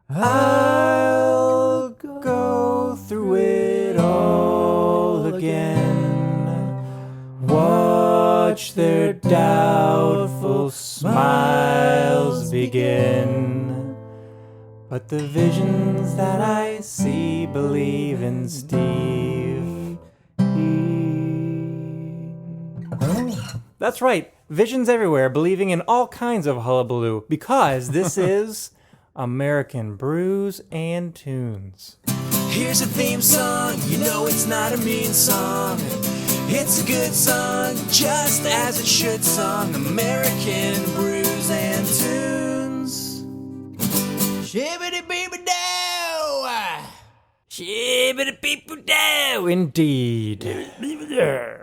I'll go through it all again. Watch their doubtful smiles begin. But the visions that I see believe in Steve. That's right. Visions everywhere, believing in all kinds of hullabaloo, because this is American Brews and Tunes. Here's a theme song, you know it's not a mean song. It's a good song, just as it should song. American Brews and Tunes. Shibbity-beeby-dow! Shibbity-beep-dow, indeed.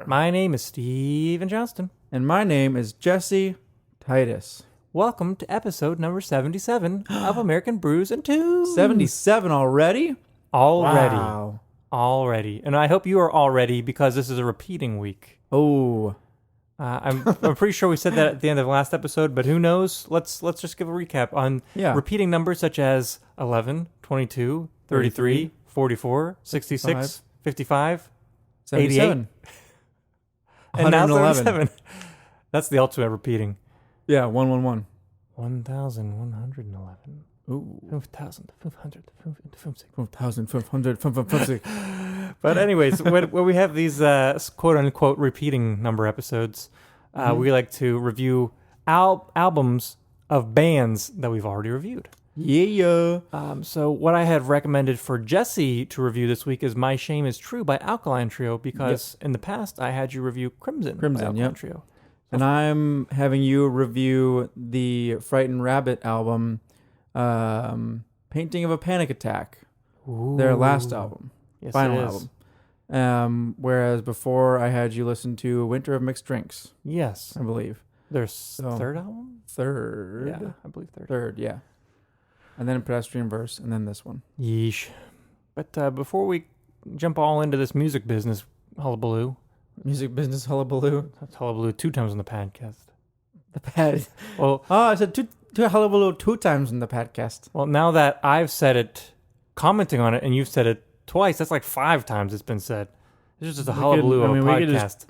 My name is Steven Johnston. And my name is Jesse Titus. Welcome to episode number 77 of American Brews and Tunes. 77 already? Already. Wow. Already. And I hope you are all ready because this is a repeating week. Oh. I'm pretty sure we said that at the end of the last episode, but who knows? Let's just give a recap on repeating numbers such as 11, 22, 33, 44, 66, 55, 77. 88. And now 111. 77. That's the ultimate repeating. Yeah, 111. 1,111. Ooh. 5,500. 5,500. But anyways, when we have these quote-unquote repeating number episodes, we like to review albums of bands that we've already reviewed. Yeah. So what I had recommended for Jesse to review this week is My Shame Is True by Alkaline Trio, because in the past I had you review Crimson by Alkaline Trio. And I'm having you review the Frightened Rabbit album, Painting of a Panic Attack. Ooh. Their last album. Yes, final album. Whereas before I had you listen to Winter of Mixed Drinks. Yes. I believe. Their third album? Third. Yeah, I believe third. Third, yeah. And then Pedestrian Verse, and then this one. Yeesh. But before we jump all into this music business hullabaloo. Music business hullabaloo. That's hullabaloo 2 times on the podcast. The pad. Well, I said two hullabaloo 2 times in the podcast. Well, now that I've said it, commenting on it, and you've said it twice, that's like 5 times it's been said. It's just a hullabaloo of a podcast.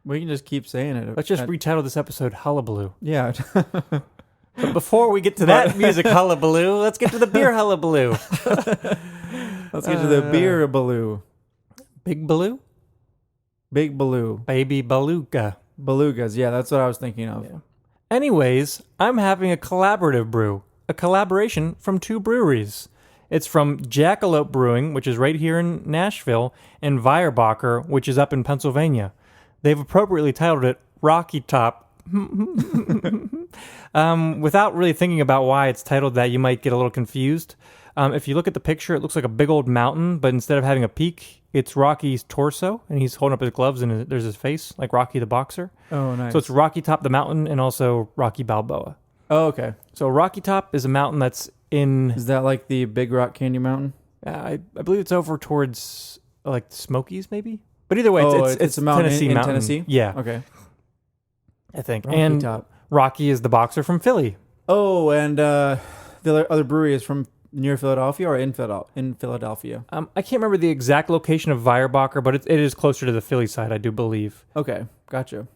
We can just keep saying it. Let's just retitle this episode Hullabaloo. Yeah. But before we get to that music hullabaloo, let's get to the beer hullabaloo. Let's get to the beer baloo. Big Baloo? Big baloo. Baby Beluga. Belugas, yeah, that's what I was thinking of. Yeah. Anyways, I'm having a collaborative brew, a collaboration from 2 breweries. It's from Jackalope Brewing, which is right here in Nashville, and Weyerbacher, which is up in Pennsylvania. They've appropriately titled it Rockytop. Without really thinking about why it's titled that, you might get a little confused. If you look at the picture, it looks like a big old mountain, but instead of having a peak, it's Rocky's torso, and he's holding up his gloves, and there's his face, like Rocky the boxer. Oh, nice. So it's Rockytop the mountain, and also Rocky Balboa. Oh, okay. So Rockytop is a mountain that's in... Is that like the Big Rock Candy Mountain? I believe it's over towards, like, the Smokies, maybe? But either way, it's a mountain Tennessee in mountain. Tennessee? Yeah. Okay. I think. Rockytop. And Rocky is the boxer from Philly. Oh, and the other brewery is from near Philadelphia or in Philadelphia? I can't remember the exact location of Weyerbacher, but it is closer to the Philly side, I do believe. Okay, gotcha.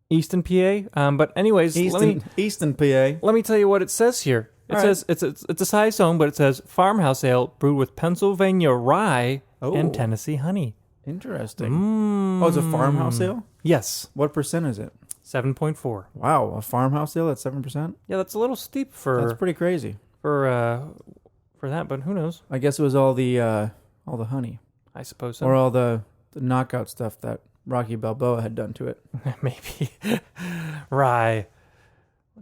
Easton, PA. But anyways, Easton, PA. Let me tell you what it says here. It says it's a size zone, but it says farmhouse ale brewed with Pennsylvania rye and Tennessee honey. Interesting. Oh, it's a farmhouse ale? Yes. What percent is it? 7.4. Wow, a farmhouse ale at 7%? Yeah, that's a little steep for... That's pretty crazy. For that, but who knows? I guess it was all the honey. I suppose so. Or all the knockout stuff that Rocky Balboa had done to it. Maybe. Rye.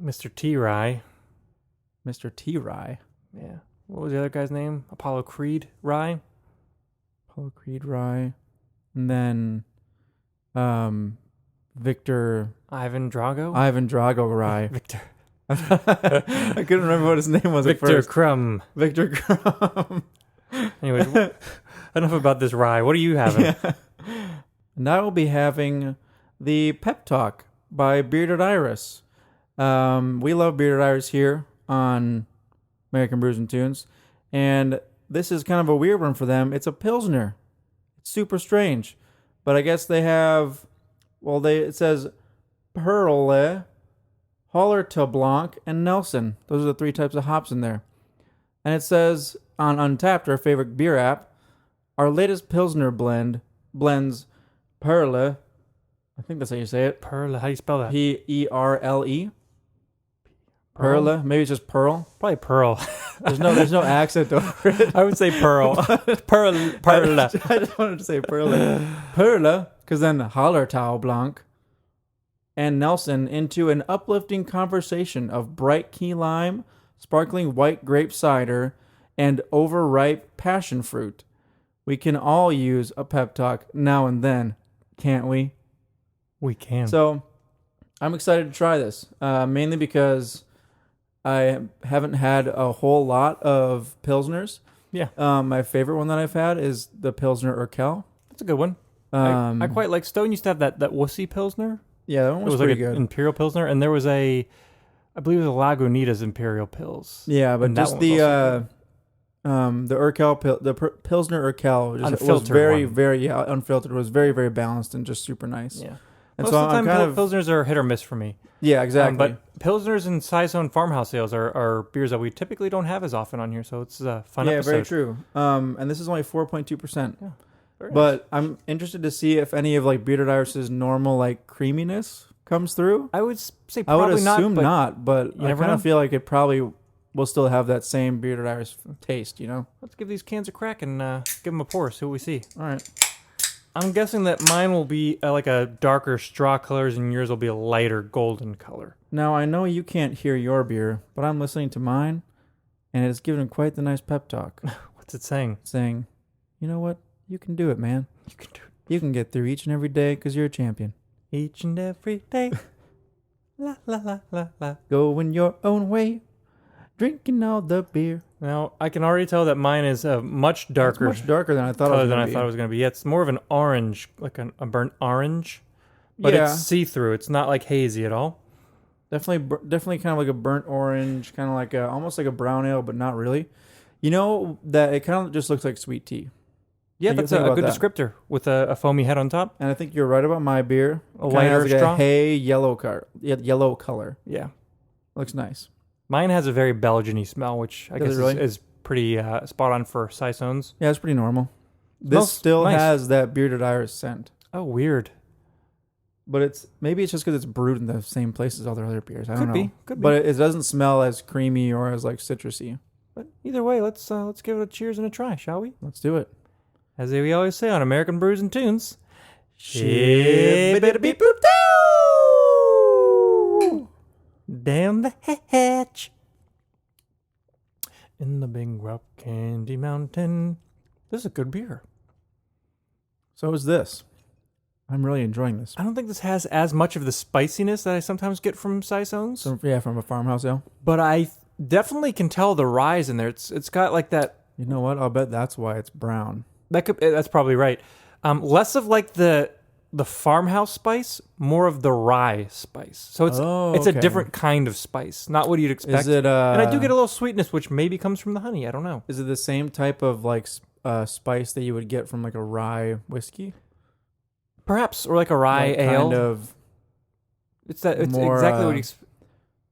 Mr. T. Rye. Mr. T. Rye. Yeah. What was the other guy's name? Apollo Creed Rye? Apollo Creed Rye. And then Victor... Ivan Drago Rye. Victor. I couldn't remember what his name was Victor at first. Crumb. Victor Crumb. Anyways, enough about this rye. What are you having? Yeah. And I will be having the Pep Talk by Bearded Iris. We love Bearded Iris here on American Brews and Tunes, and this is kind of a weird one for them. It's a Pilsner. It's super strange, but I guess they have. Well, it says Perle, Hallerta Blanc, and Nelson. Those are the 3 types of hops in there, and it says on Untapped, our favorite beer app, our latest Pilsner blends Perle. I think that's how you say it. Perle. How do you spell that? Perle. Perle. Maybe it's just Pearl. Probably Pearl. There's no accent over it. I would say Pearl. Perle. I just wanted to say Perle. Perle, because then Hallertau Blanc and Nelson into an uplifting conversation of bright key lime, sparkling white grape cider, and overripe passion fruit. We can all use a pep talk now and then, can't we? We can. So, I'm excited to try this, mainly because I haven't had a whole lot of Pilsners. Yeah. My favorite one that I've had is the Pilsner Urquell. That's a good one. I quite like Stone used to have that wussy Pilsner. Yeah, that one was like pretty an good. Imperial Pilsner, and there was I believe it was a Lagunitas Imperial Pils. Yeah, but And that just one was also the Urquell, Pilsner Urquell was Unfiltered very, one. very unfiltered. It was very, very balanced and just super nice. Yeah. And Most so of the time, I'm kind of Pilsners are hit or miss for me. yeah, exactly. But Pilsners and Saison farmhouse ales are beers that we typically don't have as often on here, so it's a fun episode. very true. And this is only 4.2%. Yeah, very nice. But I'm interested to see if any of like Bearded Iris's normal like creaminess comes through. I would say I would probably assume not. not, but I never kind know. of feel like it probably will still have that same Bearded Iris taste, you know? Let's give these cans a crack and give them a pour, see what we see. All right. I'm guessing that mine will be like a darker straw colors and yours will be a lighter golden color. Now, I know you can't hear your beer, but I'm listening to mine, and it's giving quite the nice pep talk, What's it saying? saying, you know what? You can do it, man. You can do it You can get through each and every day because you're a champion. each and every day. La la la la la. Going your own way, drinking all the beer. Now, I can already tell that mine is a much It's darker much darker than I thought it color was than going I to be. thought it was going to be. Yeah, it's more of an orange, like a burnt orange. But Yeah. it's see-through. It's not like hazy at all. Definitely kind of like a burnt orange, kind of like almost like a brown ale, but not really. You know that it kind of just looks like sweet tea. Yeah, Think that's a about good that. descriptor with a foamy head on top. And I think you're right about my beer. A Kinda lighter has like straw? a hay yellow color. Yeah. Looks nice. Mine has a very Belgian-y smell, which I Does guess it really? is pretty spot on for Saisons. Yeah, it's pretty normal. This Smells still nice. has that Bearded Iris scent, Oh, weird. but maybe it's just because it's brewed in the same place as all their other beers. I don't know. Could be. But it doesn't smell as creamy or as like citrusy. But either way, let's give it a cheers and a try, shall we? Let's do it. As we always say on American Brews and Tunes. Ship-a-da-beep-boop-doo! Down the hatch. In the big rock candy mountain. This is a good beer. So is this. I'm really enjoying this. I don't think this has as much of the spiciness that I sometimes get from Saisons. So, yeah, from a farmhouse ale. But I definitely can tell the rye in there. It's got like that. You know what? I'll bet that's why it's brown. That's probably right. Less of like the farmhouse spice, more of the rye spice. So it's a okay. different kind of spice, not what you'd expect. Is it? And I do get a little sweetness, which maybe comes from the honey. I don't know. Is it the same type of like spice that you would get from like a rye whiskey? Perhaps, or like a rye Like ale. Kind of. It's more, exactly what you.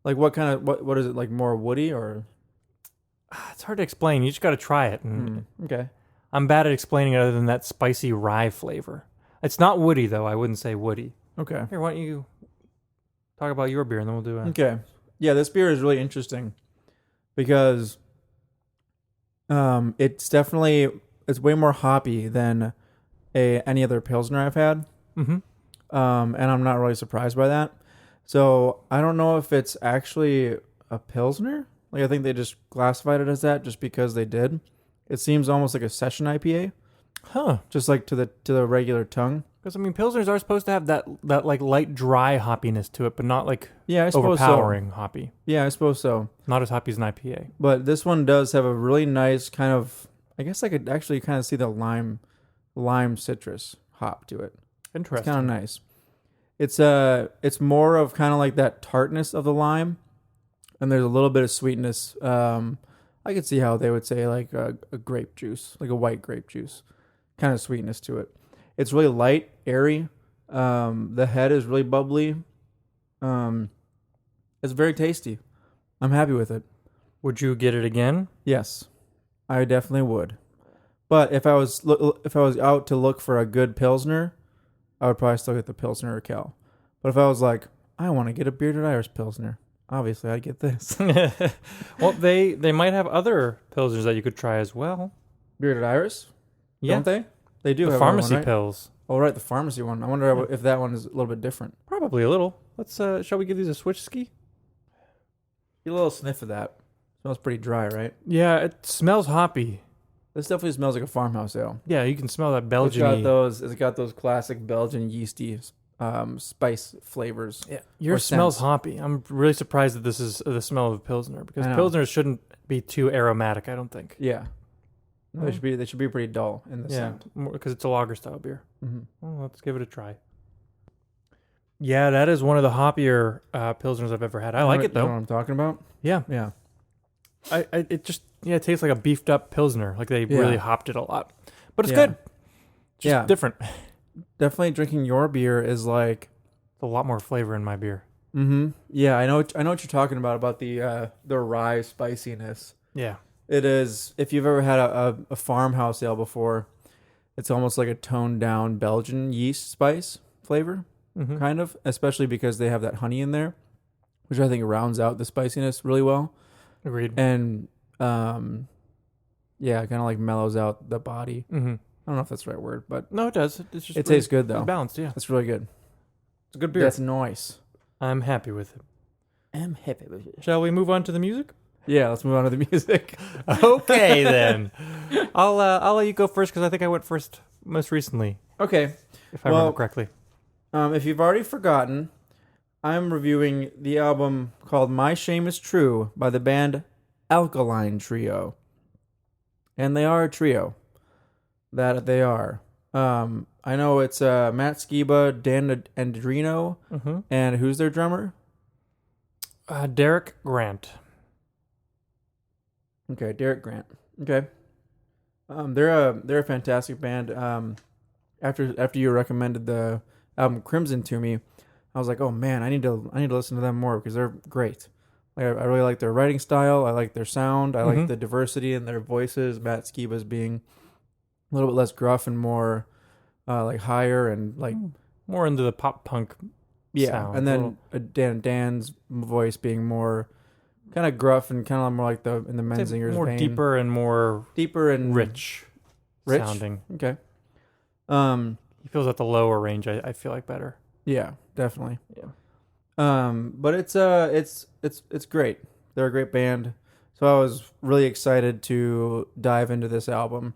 Like what kind of what is it, like more woody or? It's hard to explain. You just got to try it. And Okay. I'm bad at explaining it other than that spicy rye flavor. It's not woody though. I wouldn't say woody. Okay. Here, why don't you talk about your beer and then we'll do it. Okay. Yeah, this beer is really interesting because it's way more hoppy than any other Pilsner I've had. Mm-hmm. And I'm not really surprised by that. So I don't know if it's actually a Pilsner. Like I think they just classified it as that just because they did. It seems almost like a session IPA, Huh. just like to the regular tongue. Because I mean, pilsners are supposed to have that like light dry hoppiness to it, but not like Yeah, I suppose so. overpowering hoppy. Yeah, I suppose so. Not as hoppy as an IPA. But this one does have a really nice kind of. I guess I could actually kind of see the lime citrus hop to it. It's Interesting. kind of nice. It's more of kind of like that tartness of the lime, and there's a little bit of sweetness. I could see how they would say like a grape juice, like a white grape juice, kind of sweetness to it. It's really light, airy. The head is really bubbly. It's very tasty. I'm happy with it. Would you get it again? Yes, I definitely would. But if I was out to look for a good Pilsner, I would probably still get the Pilsner or Kel. But if I was like, I want to get a Bearded Iris Pilsner, obviously I'd get this. Well, they might have other Pilsners that you could try as well. Bearded Iris? Yeah. Don't they? They do The have pharmacy one, right? pills. Oh, right, the pharmacy one. I wonder if that one is a little bit different. Probably a little. Let's shall we give these a switch ski? Get a little sniff of that. Smells pretty dry, right? Yeah, it smells hoppy. This definitely smells like a farmhouse ale. Yeah, you can smell that It's Belgian-y. got those classic Belgian yeasty spice flavors. Yeah, yours Or smells scents. hoppy. I'm really surprised that this is the smell of a Pilsner because I know. Pilsners shouldn't be too aromatic, I don't think. Yeah. No, they should be pretty dull in the Yeah, scent. because it's a lager style beer. Mm-hmm. Well, let's give it a try. Yeah, that is one of the hoppier Pilsners I've ever had. I like it You know though. what I'm talking about? Yeah, Yeah. it tastes like a beefed up Pilsner. Like they Yeah. really hopped it a lot, but it's Yeah. good. Just Yeah. different. Definitely drinking your beer is like, A lot more flavor in my beer. yeah, I know what you're talking about the rye spiciness. Yeah, It is, if you've ever had a farmhouse ale before, it's almost like a toned down Belgian yeast spice flavor, kind of, especially because they have that honey in there, which I think rounds out the spiciness really well. agreed. And, yeah, kind of like mellows out the body. Mm-hmm. I don't know if that's the right word, but No, it does. It's just it tastes good, though. It's balanced. Yeah, It's really good. it's a good beer. That's nice. I'm happy with it. I'm happy with it. Shall we move on to the music? Yeah, let's move on to the music. Okay, then. I'll let you go first because I think I went first most recently, Okay. if I remember correctly. If you've already forgotten, I'm reviewing the album called My Shame Is True by the band Alkaline Trio. And they are a trio. That they are. I know it's Matt Skiba, Dan Andrino, and who's their drummer? Derek Grant. Okay, Derek Grant. Okay. They're a fantastic band. After you recommended the album Crimson to me, I was like, oh man, I need to listen to them more because they're great. Like, I really like their writing style. I like their sound. I like the diversity in their voices. Matt Skiba's being a little bit less gruff and more like higher and like More into the pop punk sound. and then Dan's voice being more kind of gruff and kind of more like in the Menzingers more vein. deeper and rich sounding. Okay. He feels at the lower range. I feel like better. Yeah, definitely. Yeah. But it's great. They're a great band. So I was really excited to dive into this album.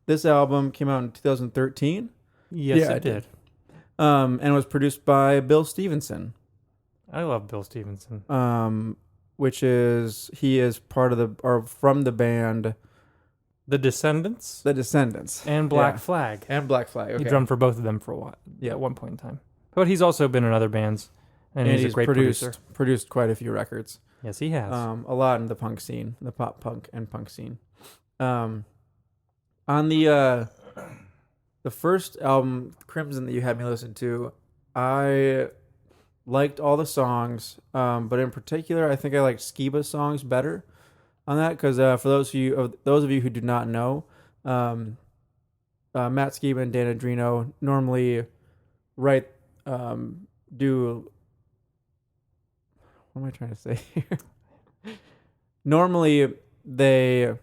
This album came out in 2013. Yes, Yeah, it it did. did. And was produced by Bill Stevenson. I love Bill Stevenson. He is from the band The Descendants The Descendants and Black Yeah. Flag. and Black Flag. Okay. He drummed for both of them for a while. Yeah. At one point in time. But he's also been in other bands, and he's a great producer. produced quite a few records. Yes, he has. A lot in the punk scene, the pop punk and punk scene. On the first album, Crimson, that you had me listen to, I liked all the songs, but in particular, I think I liked Skiba's songs better on that because for those of you who do not know, Matt Skiba and Dan Adrino normally write do. What am I trying to say here? Normally, they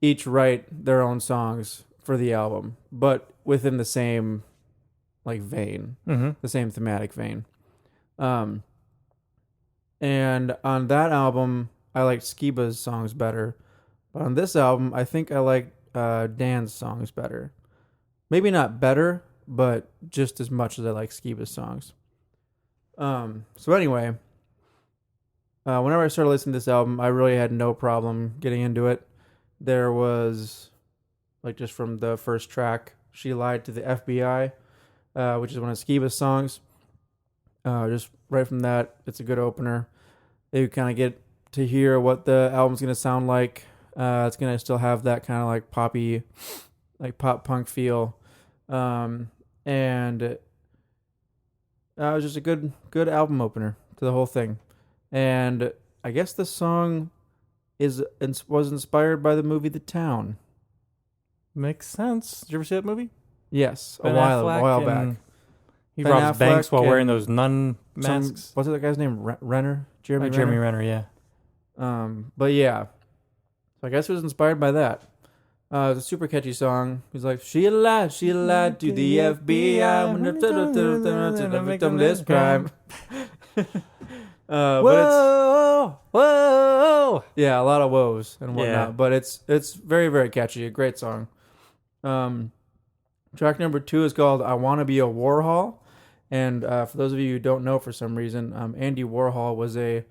each write their own songs for the album, but within the same like vein, the same thematic vein. And on that album, I liked Skiba's songs better, but on this album, I think I liked Dan's songs better. Maybe not better, but just as much as I like Skiba's songs. So anyway, whenever I started listening to this album, I really had no problem getting into it. There was, like, just from the first track, She Lied to the FBI. which is one of Skiba's songs. Just right from that, it's a good opener. You kind of get to hear what the album's going to sound like. It's going to still have that kind of like poppy, like pop punk feel. And it was just a good album opener to the whole thing. And I guess the song was inspired by the movie The Town. Makes sense. Did you ever see that movie? Yes, Ben a while Affleck back. and He Ben robs banks Affleck while wearing and those nun masks. What's that guy's name? Renner? Jeremy Jeremy Renner? Renner, yeah. But yeah. So I guess it was inspired by that. It's a super catchy song. He's like, she lied to the FBI when the victim of this crime. Whoa! Whoa! Yeah, a lot of woes and whatnot. Yeah. But it's very, very catchy. A great song. Track number 2 is called I Want to Be a Warhol. And for those of you who don't know for some reason, Andy Warhol was a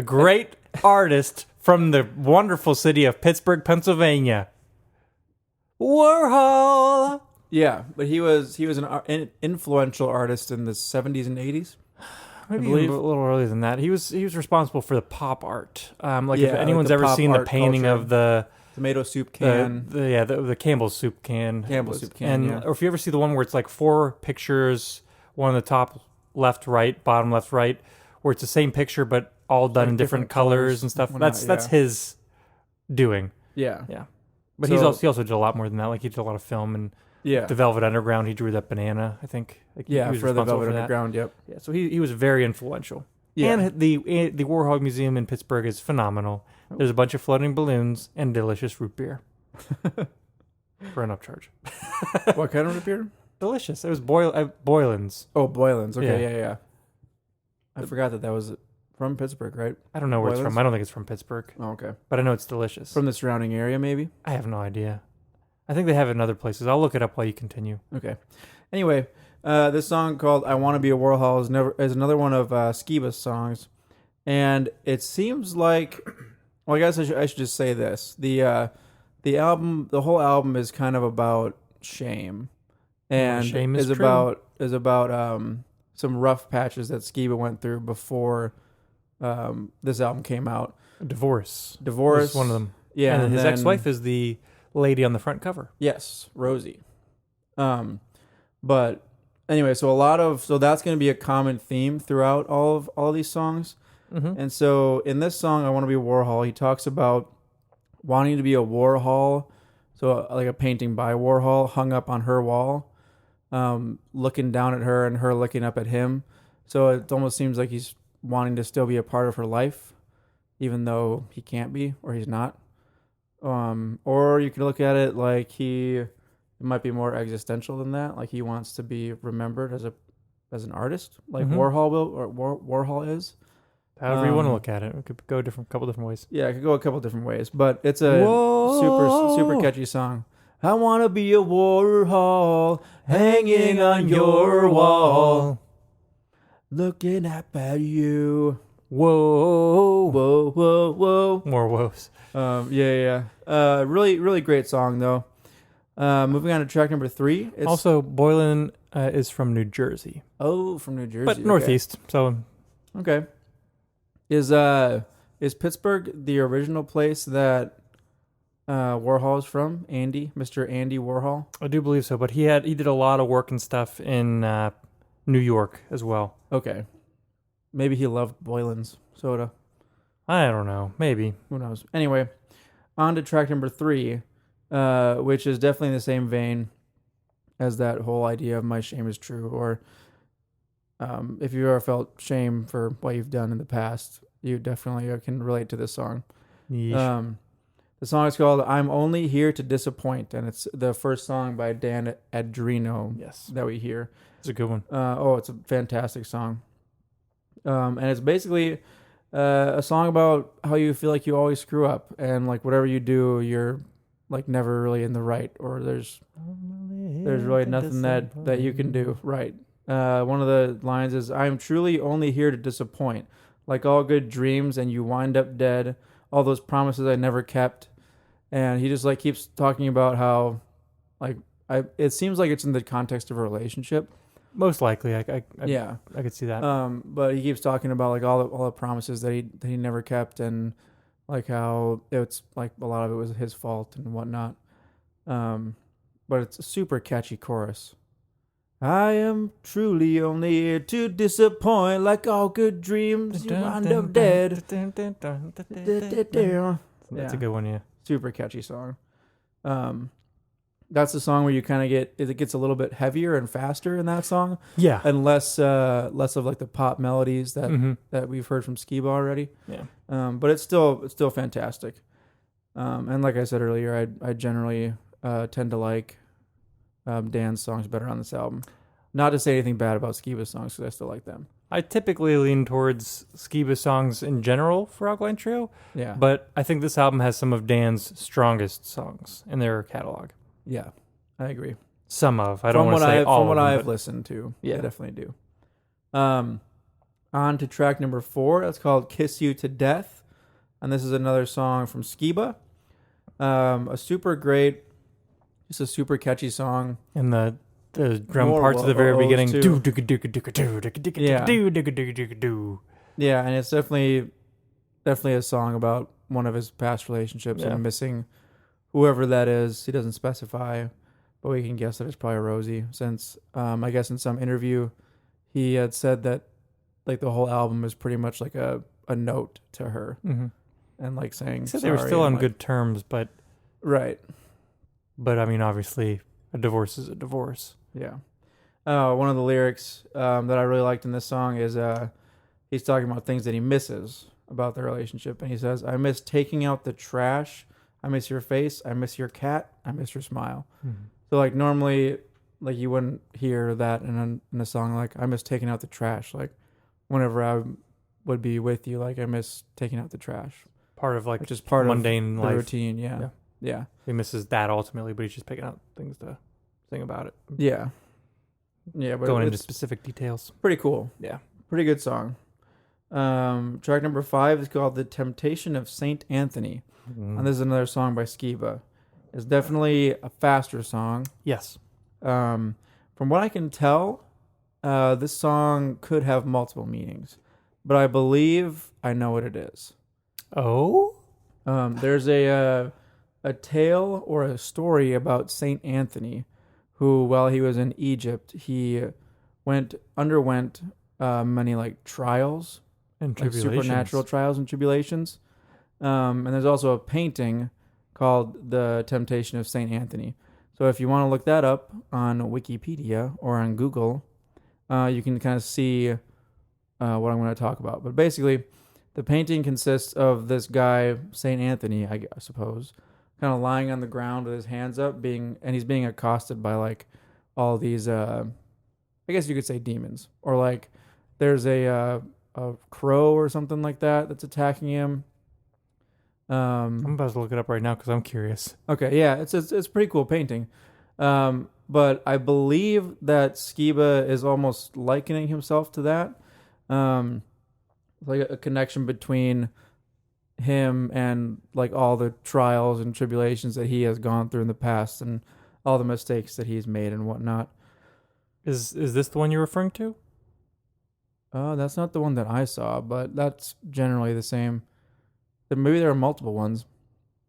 great artist from the wonderful city of Pittsburgh, Pennsylvania. Warhol! Yeah, but he was an influential artist in the 70s and 80s. Maybe I believe. even a little earlier than that. He was responsible for the pop art. If Yeah, anyone's like the ever pop seen the art painting culture. of the Tomato soup can. the Campbell's soup can. Campbell's soup can, yeah. Or if you ever see the one where it's like 4 pictures, one on the top left, right, bottom left, right, where it's the same picture but all done Like in different different colors colors and stuff. and whatnot, That's yeah. his doing. Yeah. Yeah. But So- he also did a lot more than that. Like he did a lot of film and Yeah. the Velvet Underground. He drew that banana, I think. Like, he Yeah, was for the responsible Velvet that. Underground, yep. Yeah, so he was very influential. Yeah. And the Warhol Museum in Pittsburgh is phenomenal. There's a bunch of floating balloons and delicious root beer for an upcharge. What kind of root beer? Delicious. It was Boylan's. Oh, Boylan's. Okay, Yeah. yeah. I forgot that was from Pittsburgh, right? I don't know where it's Boylan's? from. I don't think it's from Pittsburgh, Oh, okay. but I know it's delicious. From the surrounding area, maybe? I have no idea. I think they have it in other places. I'll look it up while you continue. Okay. Anyway, this song called "I Want to Be a Warhol" is another one of Skiba's songs, and it seems like, well, I guess I should just say this: the whole album is kind of about shame, and shame is true. about some rough patches that Skiba went through before this album came out. Divorce Divorce, was one of them. Yeah, and his then- ex-wife is the lady on the front cover. Yes, Rosie. But anyway, so that's going to be a common theme throughout all these songs. Mm-hmm. And so in this song, I Want to Be a Warhol, he talks about wanting to be a Warhol, so like a painting by Warhol hung up on her wall, looking down at her and her looking up at him. So it almost seems like he's wanting to still be a part of her life, even though he can't be or he's not. Or you could look at it like it might be more existential than that. Like he wants to be remembered as an artist, like Mhm. Warhol is. However you want to look at it. It could go couple different ways. Yeah, it could go a couple different ways, but it's a Whoa. super catchy song. I want to be a Warhol hanging on your wall, looking up at you. Whoa. Whoa, whoa, whoa. More woes. Yeah. Really, really great song though. Moving on to track number 3. It's Also, Boylan is from New Jersey, from New Jersey, but okay. northeast. So Okay. Is Pittsburgh the original place that Warhol is from? Mr. Andy Warhol. I do believe so. But he did a lot of work and stuff in New York as well. Okay. Maybe he loved Boylan's soda. I don't know. Maybe. Who knows? Anyway, on to track number 3, which is definitely in the same vein as that whole idea of my shame is true, or if you've ever felt shame for what you've done in the past, you definitely can relate to this song. Yeesh. The song is called "I'm Only Here to Disappoint," and it's the first song by Dan Adrino Yes. that we hear. It's a good one. It's a fantastic song. And it's basically a song about how you feel like you always screw up, and like whatever you do, you're like never really in the right, or there's really nothing that you can do right. One of the lines is, "I'm truly only here to disappoint, like all good dreams, and you wind up dead. All those promises I never kept." And he just like keeps talking about how like It seems like it's in the context of a relationship. Most likely, I could see that. But he keeps talking about like all the promises that he never kept, and like how it's like a lot of it was his fault and whatnot. But it's a super catchy chorus. I am truly only here to disappoint, like all good dreams, you wind up dead. That's a good one, yeah. Super catchy song. That's the song where you kind of it gets a little bit heavier and faster in that song. Yeah. And less of like the pop melodies that we've heard from Skiba already. Yeah. But it's still fantastic. And like I said earlier, I generally tend to like Dan's songs better on this album. Not to say anything bad about Skiba's songs, because I still like them. I typically lean towards Skiba songs in general for Alkaline Trio. Yeah. But I think this album has some of Dan's strongest songs in their catalog. Yeah, I agree. Some of. I don't want to say all of them. From what I've listened to, yeah. I definitely do. On to track number 4. That's called Kiss You to Death. And this is another song from Skiba. A super catchy song. And the drum parts at the very beginning. Yeah, and it's definitely a song about one of his past relationships and missing whoever that is. He doesn't specify, but we can guess that it's probably Rosie, since I guess in some interview he had said that like the whole album is pretty much like a note to her, and like saying they were still on good terms, but right. But I mean, obviously, a divorce is a divorce. Yeah. One of the lyrics that I really liked in this song is he's talking about things that he misses about the relationship, and he says, "I miss taking out the trash. I miss your face. I miss your cat. I miss your smile." So like normally, like you wouldn't hear that in a song like "I miss taking out the trash." Like whenever I would be with you, like I miss taking out the trash. Part of like which is part mundane of life. the routine. Yeah. He misses that ultimately, but he's just picking out things to sing about it. Yeah. But going into specific details. Pretty cool. Yeah. Pretty good song. Track number 5 is called "The Temptation of Saint Anthony." And this is another song by Skiba. It's definitely a faster song. Yes. From what I can tell, this song could have multiple meanings, but I believe I know what it is. Oh? There's a tale or a story about Saint Anthony, who, while he was in Egypt, he underwent many like trials and like supernatural trials and tribulations. And there's also a painting called "The Temptation of Saint Anthony." So if you want to look that up on Wikipedia or on Google, you can kind of see what I'm going to talk about. But basically, the painting consists of this guy, Saint Anthony, I suppose, kind of lying on the ground with his hands up, and he's being accosted by like all these, I guess you could say demons, or like there's a crow or something like that that's attacking him. I'm about to look it up right now because I'm curious. Okay, yeah, it's a pretty cool painting. But I believe that Skiba is almost likening himself to that. Like a connection between him and like all the trials and tribulations that he has gone through in the past and all the mistakes that he's made and whatnot. Is this the one you're referring to? That's not the one that I saw, but that's generally the same. Maybe there are multiple ones.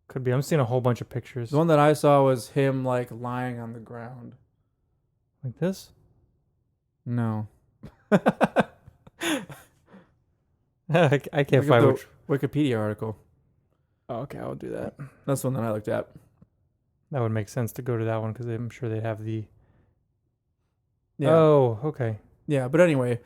Could be. I'm seeing a whole bunch of pictures. The one that I saw was him like lying on the ground. Like this? No. I can't find which Wikipedia article. Oh, okay, I'll do that. That's the one that I looked at. That would make sense to go to that one because I'm sure they'd have the... Yeah. Oh, okay. Yeah, but anyway,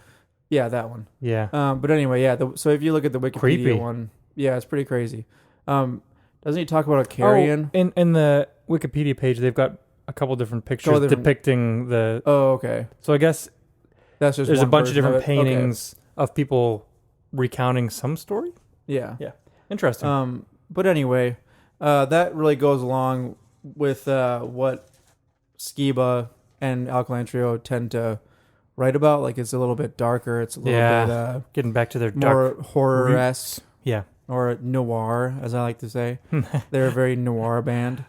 yeah, that one. Yeah. But anyway, yeah. So if you look at the Wikipedia one, yeah, it's pretty crazy. Doesn't he talk about a carrion? Oh, in the Wikipedia page, they've got a couple different pictures depicting the... Oh, okay. So I guess that's just there's a bunch of different of paintings of people recounting some story. Yeah. Yeah. Interesting. But anyway, that really goes along with what Skiba and Alkaline Trio tend to write about. Like it's a little bit darker. It's a little bit getting back to their more dark horror-esque. Yeah. Or noir, as I like to say. They're a very noir band.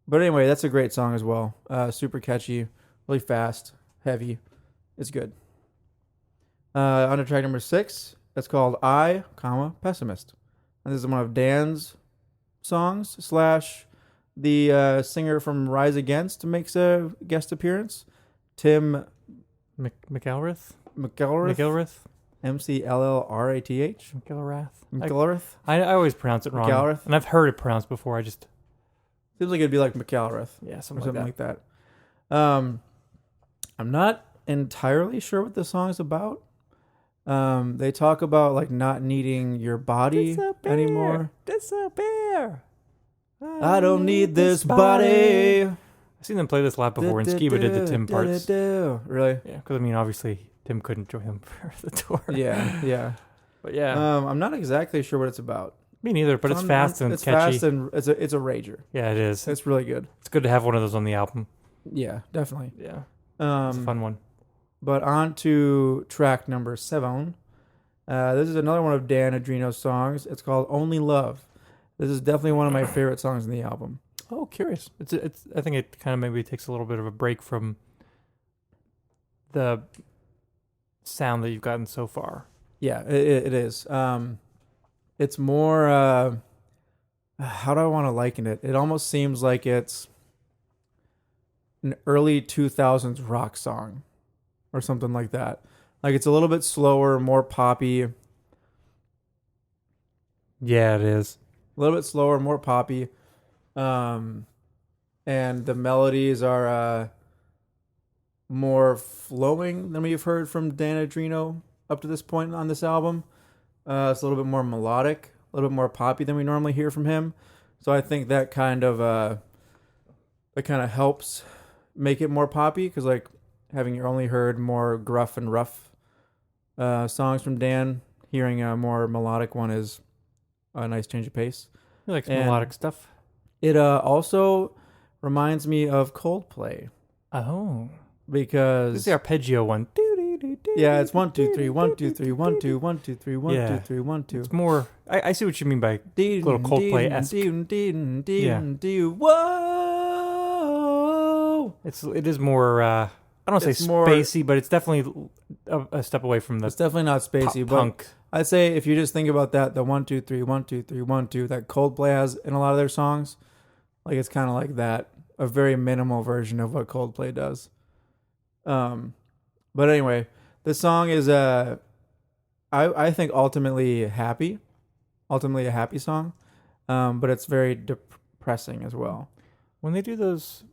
But anyway, that's a great song as well. Super catchy, really fast, heavy. It's good. On to track number 6. It's called I, Pessimist. And this is one of Dan's songs / the singer from Rise Against makes a guest appearance. Tim McElrath? McElrath. McLlrath. McElrath. I always pronounce it wrong. McElrath. And I've heard it pronounced before. I just... Seems like it'd be like McElrath. Yeah, Or something something like like that. I'm not entirely sure what the song's about. They talk about like not needing your body anymore. Disappear. I don't need this body. I've seen them play this a lot before, and Skiba did the Tim parts. Really? Yeah, because I mean, obviously Tim couldn't join them for the tour. Yeah. But yeah, I'm not exactly sure what it's about. me neither. But it's fast and it's catchy. fast and it's a rager. Yeah, it is. It's really good. It's good to have one of those on the album. Yeah, definitely. Yeah, it's a fun one. But on to track number 7. This is another one of Dan Adrino's songs. It's called Only Love. This is definitely one of my favorite songs in the album. Oh, curious. It's. I think it kind of maybe takes a little bit of a break from the sound that you've gotten so far. Yeah, it is. It's more. How do I want to liken it? It almost seems like it's an early 2000s rock song or something like that. Like it's a little bit slower, more poppy. Yeah, it is. A little bit slower, more poppy. And the melodies are more flowing than we've heard from Dan Adrino up to this point on this album. It's a little bit more melodic, a little bit more poppy than we normally hear from him. So I think that kind of helps make it more poppy, because like having you only heard more gruff and rough songs from Dan, hearing a more melodic one is a nice change of pace. You like some melodic stuff. It also reminds me of Coldplay. Oh, Because this is the arpeggio one. Yeah, it's 1 2 3 1 2 3 1 2 1 2 3 1 2 3 1 2. It's more. I see what you mean by little Coldplay-esque. Whoa! It is more. I don't say It's more- spacey, but it's definitely a step away from the It's definitely not spacey, but punk. I'd say if you just think about that, the 1 2 3 1 2 3 1 2 that Coldplay has in a lot of their songs, like it's kind of like that, a very minimal version of what Coldplay does. But anyway, this song is I think ultimately a happy song, but it's very depressing as well. When they do those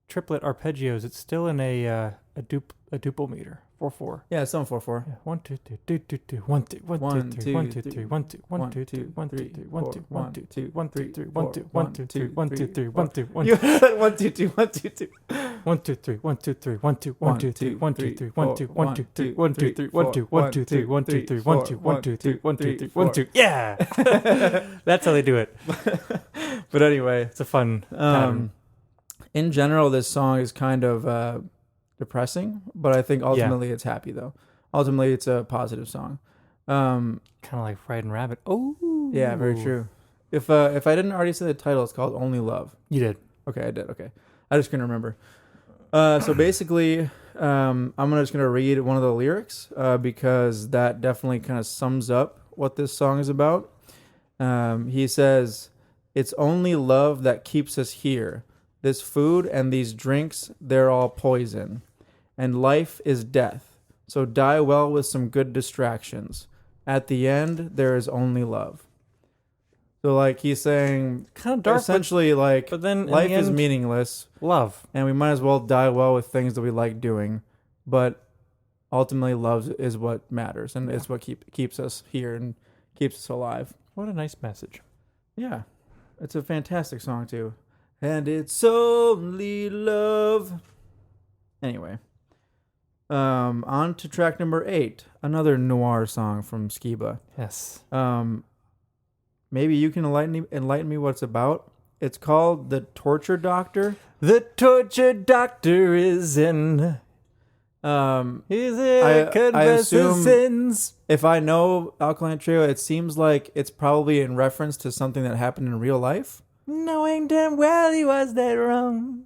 triplet arpeggios, it's still in a duple meter, 4/4. Yeah, it's on 4/4. Yeah, 1 2 2 2 2 2 1 2 1 2 3 1 2 3 1 2 1 2 2 1 2 3 1 2 1 2 2 1 2 3 1 2 1 2 3 1 2 3 1 2 1. You said 1 2 2 1 2 2. 1 2 3 1 2 3 1 2 1 2 3 1 2 3 1 2 1 2 3 1 2 3 1 2 1 2 3 1 2 3 1 2 1 2 3 1 2 3 1 2. Yeah, that's how they do it. But anyway, It's a fun pattern. in general, this song is kind of depressing, but I think ultimately it's happy though. Ultimately, it's a positive song. Kind of like Frightened Rabbit. Oh, Yeah, very true. If I didn't already say the title, it's called Only Love. You did. Okay, I did. Okay, I just couldn't remember. So basically, I'm just gonna read one of the lyrics because that definitely kind of sums up what this song is about. He says, "It's only love that keeps us here. This food and these drinks, they're all poison. And life is death. So die well with some good distractions. At the end, there is only love." So like he's saying, Kind of dark, essentially like but then in life the is end, meaningless. love. And we might as well die well with things that we like doing. But ultimately, love is what matters. And it's what keeps us here and keeps us alive. What a nice message. Yeah. It's a fantastic song, too. And it's only love. Anyway. On to track number 8. Another noir song from Skiba. Yes. Maybe you can enlighten me what it's about. It's called The Torture Doctor. The torture doctor is in. He's here to confess his sins. If I know Alkaline Trio, it seems like it's probably in reference to something that happened in real life. knowing damn well he was dead wrong.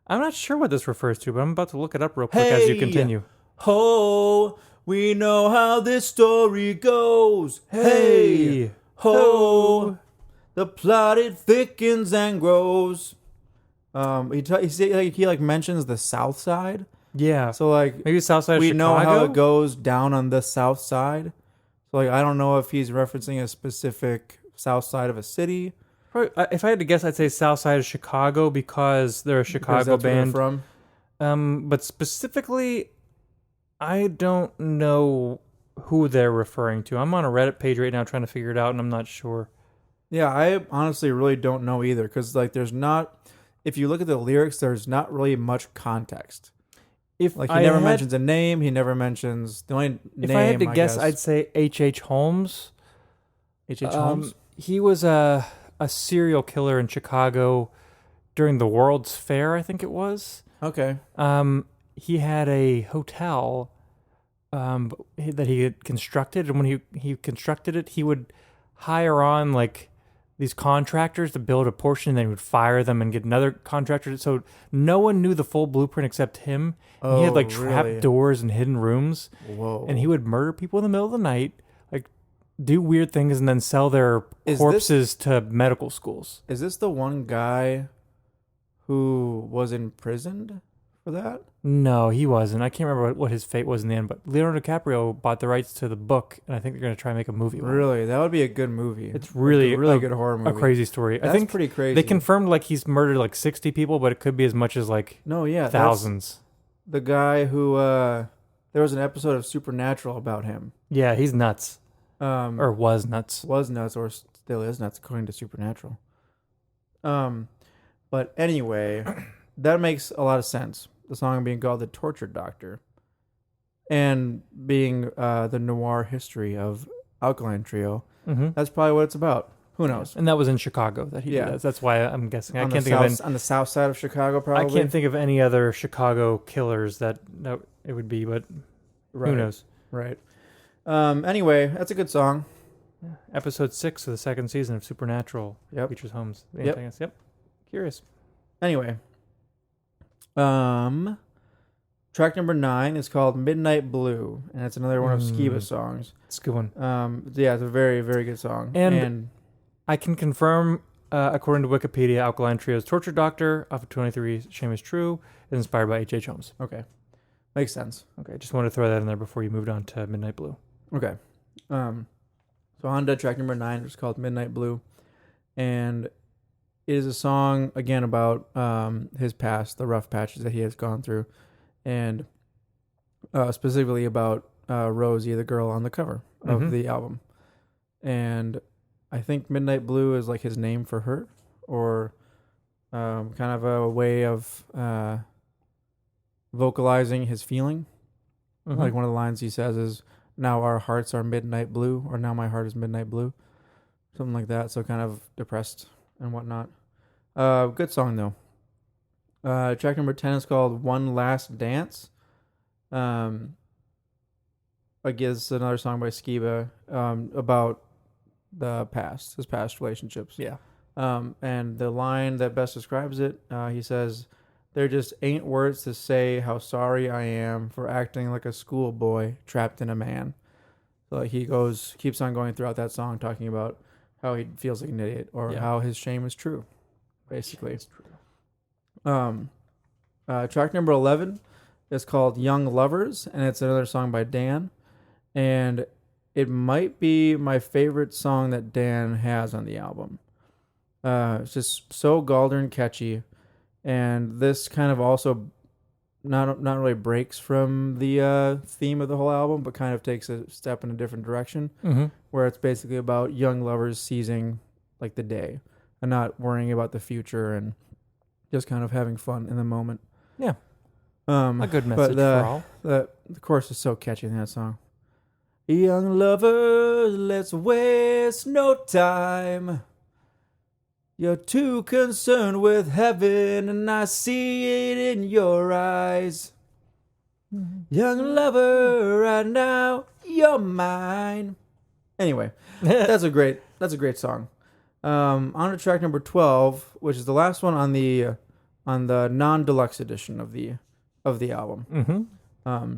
I'm not sure what this refers to, but I'm about to look it up real quick as you continue. Ho, we know how this story goes. Hey, ho, the plot it thickens and grows. He mentions the South Side. Yeah. So like maybe South Side of we Chicago? know how it goes down on the South Side. So like I don't know if he's referencing a specific South Side of a city. Probably, if I had to guess, I'd say South Side of Chicago because they're a Chicago band. Where they're from. But specifically, I don't know who they're referring to. I'm on a Reddit page right now trying to figure it out, and I'm not sure. Yeah, I honestly really don't know either because like there's not. If you look at the lyrics, there's not really much context. He never mentions a name. He never mentions the only name. If I had to guess, I'd say H.H. Holmes. H.H. Holmes? He was a serial killer in Chicago during the World's Fair, I think it was. Okay. He had a hotel that he had constructed, and when he constructed it, he would hire on like these contractors to build a portion, and then he would fire them and get another contractor. So no one knew the full blueprint except him. He had like trap doors and hidden rooms. Whoa. And he would murder people in the middle of the night, like do weird things, and then sell their corpses to medical schools. Is this the one guy who was imprisoned for that? No, he wasn't. I can't remember what his fate was in the end, but Leonardo DiCaprio bought the rights to the book, and I think they're going to try and make a movie. Really? That would be a good movie. It's really a really good horror movie. A crazy story. That's I think pretty crazy. They confirmed like he's murdered like 60 people, but it could be as much as like thousands. The guy who there was an episode of Supernatural about him. Yeah, he's nuts. Or was nuts. Was nuts or still is nuts according to Supernatural. But anyway, that makes a lot of sense. The song being called The Tortured Doctor and being the noir history of Alkaline Trio. Mm-hmm. That's probably what it's about. Who knows? And that was in Chicago that he did that. That's why I'm guessing. On the south side of Chicago, probably. I can't think of any other Chicago killers that it would be, but who knows? Right. Anyway, that's a good song. Yeah. Episode 6 of the second season of Supernatural features Holmes. Yep. Curious. Anyway. Track number 9 is called Midnight Blue, and it's another one of Skiba's songs. It's a good one. Yeah, it's a very, very good song. And I can confirm, according to Wikipedia, Alkaline Trio's Torture Doctor off of 23 Shame is True is inspired by H.H. Holmes. Okay. Makes sense. Okay, just wanted to throw that in there before you moved on to Midnight Blue. Okay. So on to track number 9, it's called Midnight Blue, and it is a song, again, about his past, the rough patches that he has gone through, and specifically about Rosie, the girl on the cover of the album. And I think Midnight Blue is like his name for her, or kind of a way of vocalizing his feeling. Like one of the lines he says is, "Now our hearts are midnight blue," or "Now my heart is midnight blue." Something like that. So kind of depressed and whatnot. Good song though. Track number 10 is called One Last Dance. I guess another song by Skiba about his past relationships. Yeah. And the line that best describes it, he says, "There just ain't words to say how sorry I am for acting like a schoolboy trapped in a man." So he keeps on going throughout that song, talking about how he feels like an idiot, or how his shame is true, basically. It's true. Track number 11 is called Young Lovers, and it's another song by Dan. And it might be my favorite song that Dan has on the album. It's just so golden catchy. And this kind of also not really breaks from the theme of the whole album, but kind of takes a step in a different direction, where it's basically about young lovers seizing like the day and not worrying about the future and just kind of having fun in the moment. Yeah. A good message for all. The chorus is so catchy in that song. Young lovers, let's waste no time. You're too concerned with heaven, and I see it in your eyes. Young lover, right now, you're mine. Anyway, that's a great song. On to track number 12, which is the last one on the non-deluxe edition of the album. Mm-hmm.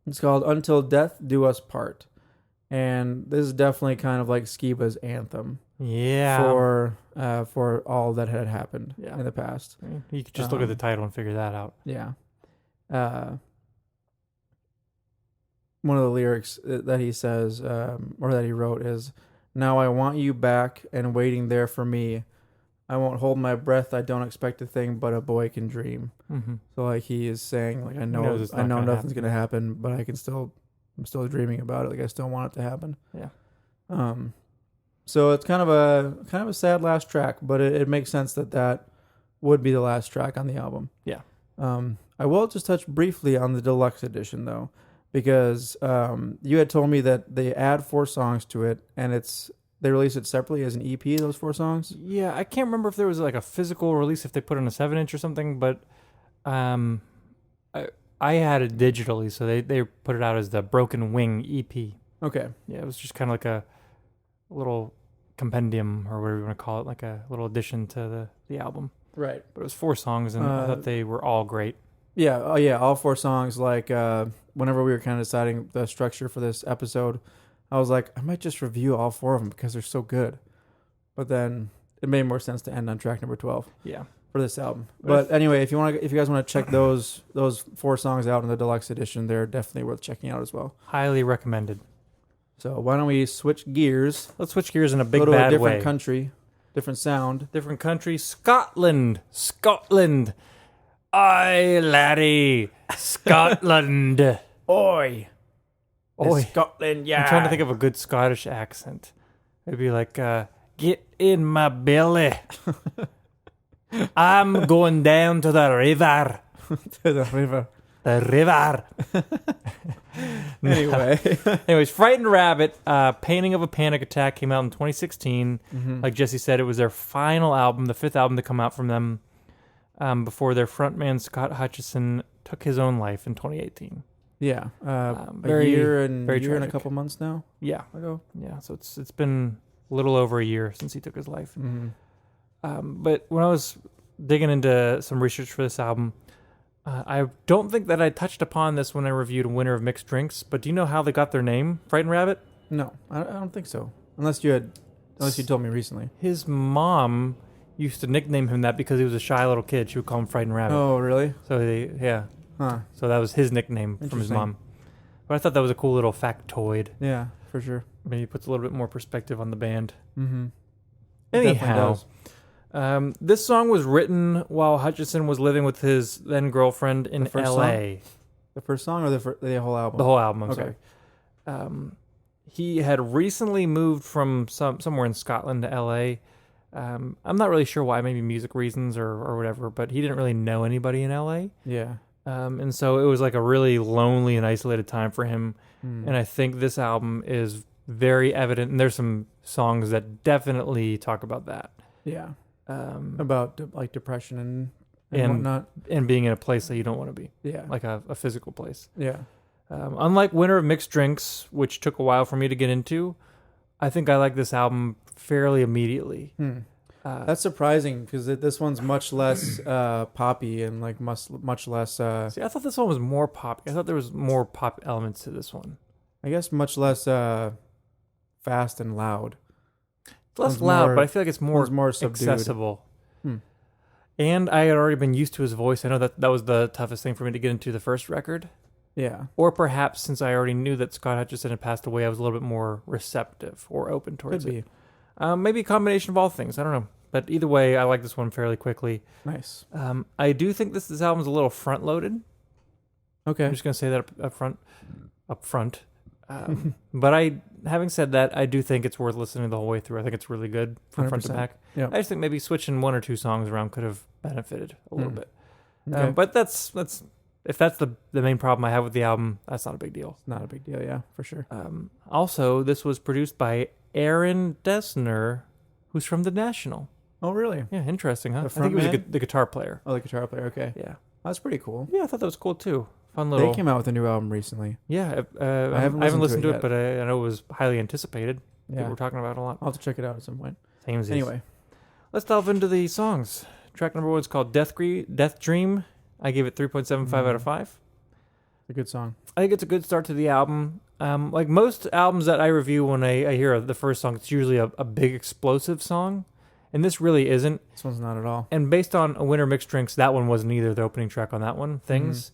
It's called "Until Death Do Us Part," and this is definitely kind of like Skiba's anthem. Yeah. For all that had happened in the past. You could just look at the title and figure that out. Yeah. One of the lyrics that he says, or that he wrote, is, "Now I want you back and waiting there for me. I won't hold my breath. I don't expect a thing, but a boy can dream." Mm-hmm. So like he is saying, like, I know nothing's gonna happen, but I'm still dreaming about it. Like I still want it to happen. Yeah. So it's kind of a sad last track, but it makes sense that would be the last track on the album. Yeah. I will just touch briefly on the deluxe edition though, because you had told me that they add 4 songs to it, and they release it separately as an EP. Those 4 songs. Yeah, I can't remember if there was like a physical release, if they put it on a 7-inch or something, but I had it digitally, so they put it out as the Broken Wing EP. Okay. Yeah, it was just kind of like a little compendium or whatever you want to call it, like a little addition to the album. Right. But it was 4 songs, and I thought they were all great. Yeah. Oh yeah. All 4 songs. Like whenever we were kind of deciding the structure for this episode, I was like, I might just review all 4 of them because they're so good. But then it made more sense to end on track number 12. Yeah. For this album. But anyway, if you guys want to check those 4 songs out in the deluxe edition, they're definitely worth checking out as well. Highly recommended. So why don't we switch gears? Let's switch gears in a big go to bad a different way. country, different sound. Different country. Scotland. Aye, laddie. Scotland. Oi. Oi. Scotland, yeah. I'm trying to think of a good Scottish accent. It'd be like, get in my belly. I'm going down to the river. To the river. The river. Anyways, Frightened Rabbit, Painting of a Panic Attack came out in 2016. Mm-hmm. Like Jesse said, it was their final album, the 5th album to come out from them, before their frontman Scott Hutchison took his own life in 2018. Yeah. A year and a couple months now. Yeah. Ago. Yeah. So it's been a little over a year since he took his life. Mm-hmm. But when I was digging into some research for this album, I don't think that I touched upon this when I reviewed Winner of Mixed Drinks, but do you know how they got their name, Frightened Rabbit? No, I don't think so. Unless you told me recently. His mom used to nickname him that because he was a shy little kid. She would call him Frightened Rabbit. Oh, really? So So that was his nickname from his mom. But I thought that was a cool little factoid. Yeah, for sure. Maybe puts a little bit more perspective on the band. Mm-hmm. Anyhow, this song was written while Hutchison was living with his then girlfriend in L.A. The first song or the whole album? The whole album, I'm okay. sorry. He had recently moved from somewhere in Scotland to L.A. I'm not really sure why, maybe music reasons or whatever, but he didn't really know anybody in L.A. Yeah. And so it was like a really lonely and isolated time for him. And I think this album is very evident, and there's some songs that definitely talk about that. Yeah. About like depression and whatnot. And being in a place that you don't want to be. Yeah. Like a physical place. Yeah. Unlike Winner of Mixed Drinks, which took a while for me to get into, I think I like this album fairly immediately. That's surprising because this one's much less poppy and like much less. See, I thought this one was more pop. I thought there was more pop elements to this one. I guess much less fast and loud. It's less loud, but I feel like it's more subdued. accessible. And I had already been used to his voice. I know that was the toughest thing for me to get into the first record. Yeah. Or perhaps since I already knew that Scott Hutchison had passed away, I was a little bit more receptive or open towards it. Maybe a combination of all things. I don't know. But either way, I like this one fairly quickly. Nice. I do think this album's a little front-loaded. Okay. I'm just going to say that up front. But having said that, I do think it's worth listening the whole way through. I think it's really good from front to back. Yeah. I just think maybe switching 1 or 2 songs around could have benefited a little bit. Okay. But that's if that's the main problem I have with the album, that's not a big deal. It's not a big deal, yeah, for sure. Also, this was produced by Aaron Dessner, who's from The National. Oh, really? Yeah, interesting, huh? The I think he was frontman? the guitar player. Oh, the guitar player, okay. Yeah. That's pretty cool. Yeah, I thought that was cool, too. Fun little... They came out with a new album recently. Yeah, I haven't listened to it, but I know it was highly anticipated. Yeah. People were talking about it a lot. I'll have to check it out at some point. Same. Anyway, let's delve into the songs. Track number 1 is called Death Dream. I gave it 3.75 out of 5. a good song. I think it's a good start to the album. Like most albums that I review, when I hear the first song, it's usually a big explosive song. And this really isn't. This one's not at all. And based on a Winter Mixed Drinks, that one wasn't either, the opening track on that one, Things.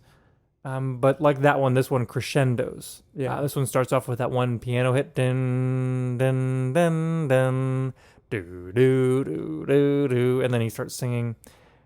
But like that one, this one crescendos. Yeah. This one starts off with that one piano hit. Dun, dun, dun, dun, do, do, do, do, do. And then he starts singing.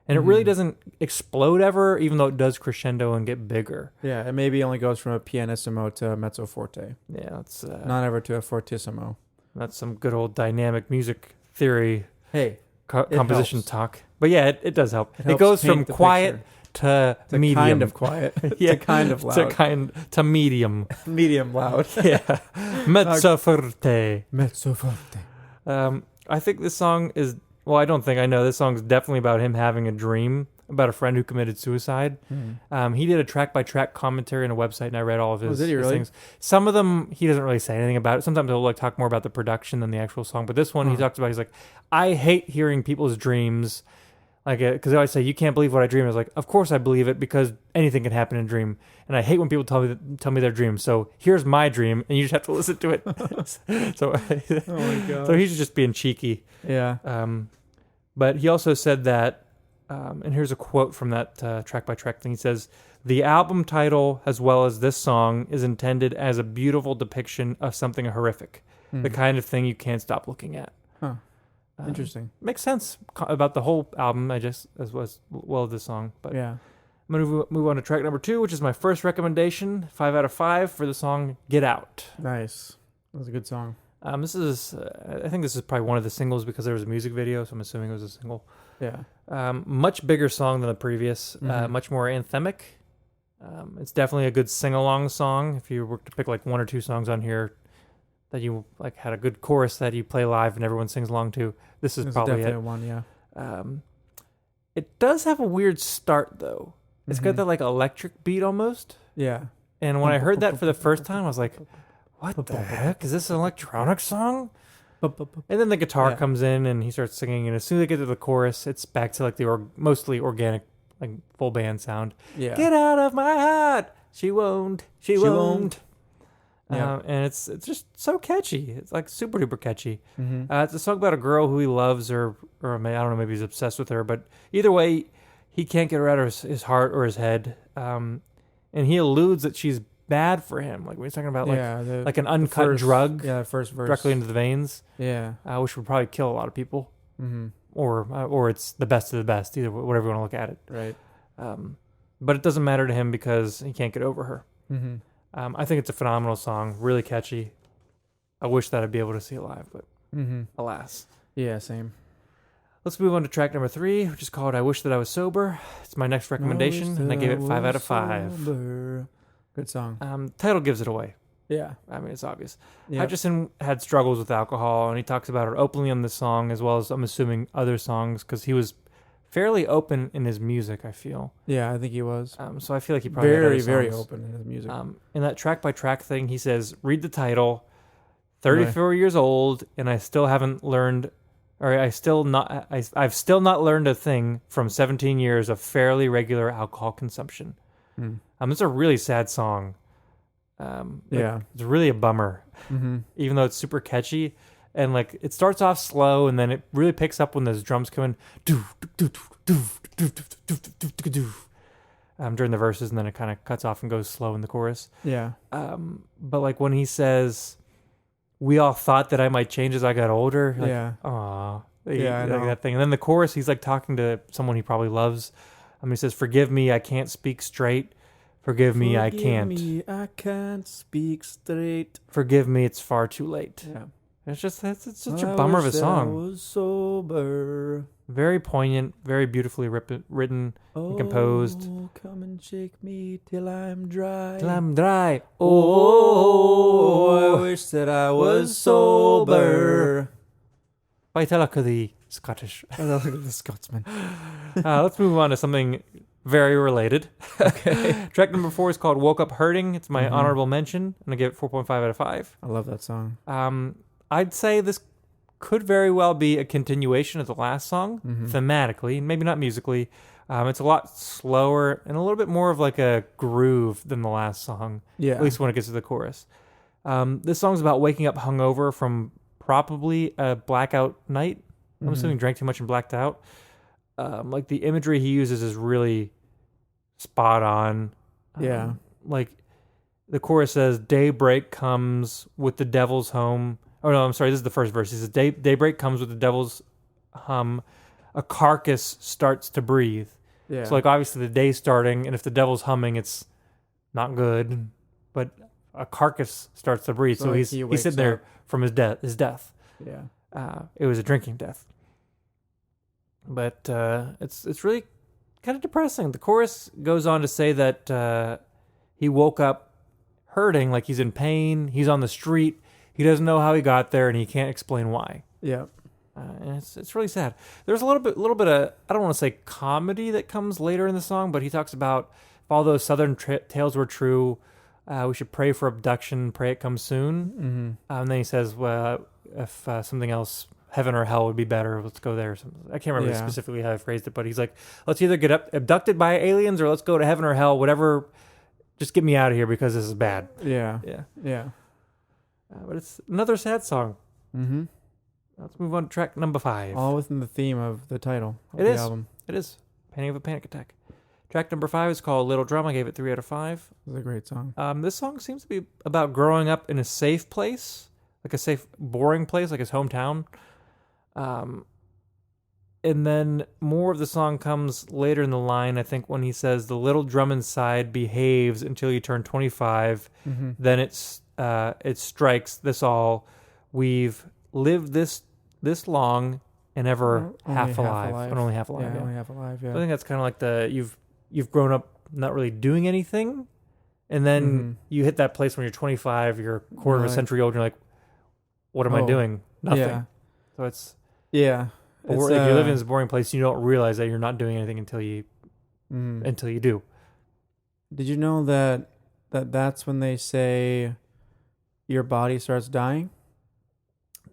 And it really doesn't explode ever, even though it does crescendo and get bigger. Yeah, it maybe only goes from a pianissimo to a mezzo forte. Yeah, that's Not ever to a fortissimo. that's some good old dynamic music theory Hey, composition helps. talk. But yeah, it does help. It helps goes from paint the quiet picture. to medium. Kind of quiet. Yeah, to kind of loud. to medium. Medium loud. Yeah, mezzo forte. Mezzo forte. I think this song is. Well, I don't think I know. This song's definitely about him having a dream about a friend who committed suicide. He did a track-by-track commentary on a website, and I read all of his, did he his really? things. Some of them, he doesn't really say anything about it. Sometimes he'll like talk more about the production than the actual song. But this one, he talks about, he's like, I hate hearing people's dreams. Like, because they always say, you can't believe what I dream. I was like, of course I believe it, because anything can happen in a dream. And I hate when people tell me their dreams. So here's my dream, and you just have to listen to it. So, Oh my god. so he's just being cheeky. Yeah. But he also said that, and here's a quote from that track-by-track thing. He says, the album title, as well as this song, is intended as a beautiful depiction of something horrific, the kind of thing you can't stop looking at. Huh. Interesting. Makes sense about the whole album, I just, as well as this song. But Yeah. I'm going to move on to track number 2, which is my first recommendation, 5 out of 5, for the song Get Out. Nice. That was a good song. This is, I think this is probably one of the singles because there was a music video, so I'm assuming it was a single. Yeah. Much bigger song than the previous, much more anthemic. It's definitely a good sing-along song. If you were to pick like 1 or 2 songs on here that you like had a good chorus that you play live and everyone sings along to, this is probably definitely it. one, yeah. It does have a weird start though. It's got that like electric beat almost. Yeah. And when I heard that for the first time, I was like, what the heck? Is this an electronic song? And then the guitar comes in and he starts singing, and as soon as they get to the chorus, it's back to like the mostly organic, like full band sound. Yeah. Get out of my heart. She won't. She won't. Yeah. And it's just so catchy. It's like super duper catchy. It's a song about a girl who he loves, or I don't know, maybe he's obsessed with her. But either way, he can't get her out of his heart or his head. And he alludes that she's bad for him. Like we're talking about, like like an uncut drug. Yeah, the first verse. Directly into the veins. Yeah. Which would probably kill a lot of people. Or it's the best of the best. Either whatever you want to look at it. Right. But it doesn't matter to him because he can't get over her. I think it's a phenomenal song, really catchy. I wish that I'd be able to see it live, but alas. Yeah, same. Let's move on to track number 3, which is called I Wish That I Was Sober. It's my next recommendation, and I gave it 5 out of 5. Sober. Good song. Title gives it away. Yeah. I mean, it's obvious. Yep. Hutchison had struggles with alcohol, and he talks about it openly on this song, as well as, I'm assuming, other songs, because he was fairly open in his music, I feel. Yeah, I think he was. So I feel like he probably had other very songs. open in his music. In that track-by-track thing, he says, read the title, 34 years old, and I still haven't learned, or I've still not learned a thing from 17 years of fairly regular alcohol consumption. It's a really sad song. It's really a bummer, even though it's super catchy. And like it starts off slow, and then it really picks up when those drums come in during the verses, and then it kind of cuts off and goes slow in the chorus. Yeah. But like when he says, "We all thought that I might change as I got older," like, Yeah. aw, Yeah, I like know. that thing. And then the chorus, he's like talking to someone he probably loves. He says, "Forgive me, I can't speak straight. Forgive me, I can't. I can't speak straight. Forgive me, it's far too late." Yeah. It's such a bummer of a song. I was sober. Very poignant, very beautifully written and composed. Oh, come and shake me till I'm dry. Till I'm dry. Oh, I wish that I was sober. By the Scottish. I love the Scotsman. Let's move on to something very related. Okay. Track number 4 is called Woke Up Hurting. It's my honorable mention, and I give it 4.5 out of 5. I love that song. I'd say this could very well be a continuation of the last song, thematically, maybe not musically. It's a lot slower and a little bit more of like a groove than the last song, Yeah. at least when it gets to the chorus. This song's about waking up hungover from probably a blackout night. I'm assuming drank too much and blacked out. Like the imagery he uses is really spot on. Yeah. Like the chorus says, daybreak comes with the devil's home. Oh no, I'm sorry. This is the first verse. He says, daybreak comes with the devil's hum. A carcass starts to breathe. Yeah. So like obviously the day's starting, and if the devil's humming, it's not good. But a carcass starts to breathe. So like he's sitting there up. from his death. Yeah. It was a drinking death. But it's really kind of depressing. The chorus goes on to say that he woke up hurting, like he's in pain. He's on the street. He doesn't know how he got there, and he can't explain why. Yeah. And it's really sad. There's a little bit of, I don't want to say comedy that comes later in the song, but he talks about if all those southern tales were true, we should pray for abduction, pray it comes soon. And then he says, well, if something else, heaven or hell would be better, let's go there. I can't remember specifically how I phrased it, but he's like, let's either get abducted by aliens or let's go to heaven or hell, whatever. Just get me out of here because this is bad. Yeah. Yeah. Yeah. But it's another sad song. Mm-hmm. Let's move on to track number 5. All within the theme of the title of It the is. album. It is. Painting of a Panic Attack. Track number 5 is called Little Drum. I gave it 3 out of 5. It's a great song. This song seems to be about growing up in a safe place, like a safe, boring place, like his hometown. And then more of the song comes later in the line, I think, when he says, the little drum inside behaves until you turn 25. Then it strikes this all. We've lived this long and ever half alive. And only half alive. Yeah, only half alive, yeah. So I think that's kind of like you've grown up not really doing anything, and then you hit that place when you're 25, you're a quarter of a century old, and you're like, what am I doing? Nothing. Yeah. So it's... Yeah. If you live in this boring place, you don't realize that you're not doing anything until you do. Did you know that's when they say your body starts dying?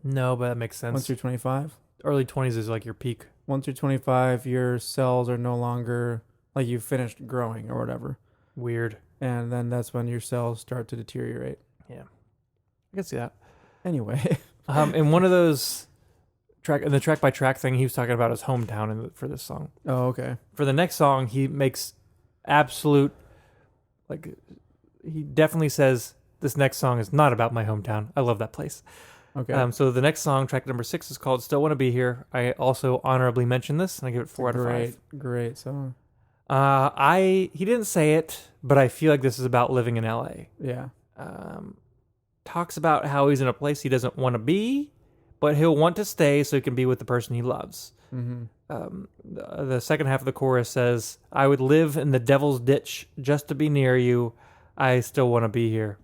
No, but that makes sense. Once you're 25? Early 20s is like your peak. Once you're 25, your cells are no longer, like you've finished growing or whatever. Weird. And then that's when your cells start to deteriorate. Yeah. I can see that. Anyway. In one of those in the track by track thing, he was talking about his hometown for this song. Oh, okay. For the next song, he makes absolute, like, he definitely says, this next song is not about my hometown. I love that place. Okay. So the next song, track number 6, is called Still Want to Be Here. I also honorably mentioned this, and I give it 4 out of 5. Great song. He didn't say it, but I feel like this is about living in LA. Yeah. Talks about how he's in a place he doesn't want to be, but he'll want to stay so he can be with the person he loves. The second half of the chorus says, I would live in the devil's ditch just to be near you. I still want to be here.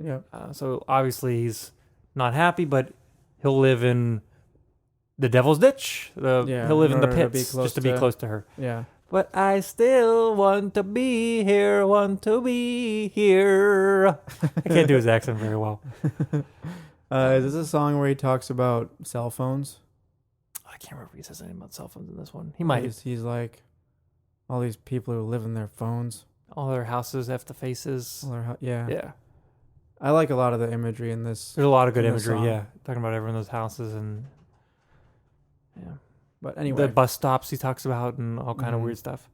Yep. So obviously he's not happy, but he'll live in the devil's ditch. He'll live in the pits just to be close to her. Yeah. But I still want to be here, want to be here. I can't do his accent very well. Is this a song where he talks about cell phones? I can't remember if he says anything about cell phones in this one. He might. He's like, all these people who live in their phones. All their houses have the faces. Yeah. I like a lot of the imagery in this. There's a lot of good imagery, song. yeah. Talking about everyone's houses and... Yeah. But anyway. The bus stops he talks about and all kind of weird stuff.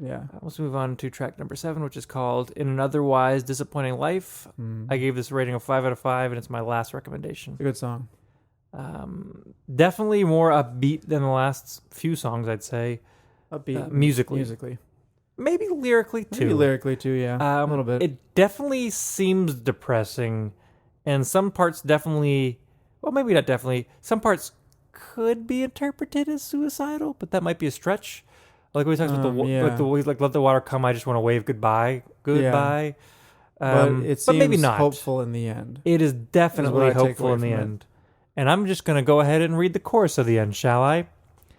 Yeah. Let's move on to track number 7, which is called In an Otherwise Disappointing Life. I gave this a rating of 5 out of 5, and it's my last recommendation. It's a good song. Definitely more upbeat than the last few songs, I'd say. Upbeat. Musically. Maybe lyrically, too. Yeah. A little bit. It definitely seems depressing, and some parts definitely... Well, maybe not definitely. Some parts could be interpreted as suicidal, but that might be a stretch. Like when he talks about let the water come, I just want to wave goodbye. But it seems maybe not. hopeful in the end. It is definitely hopeful in the end. And I'm just going to go ahead and read the chorus of the end, shall I?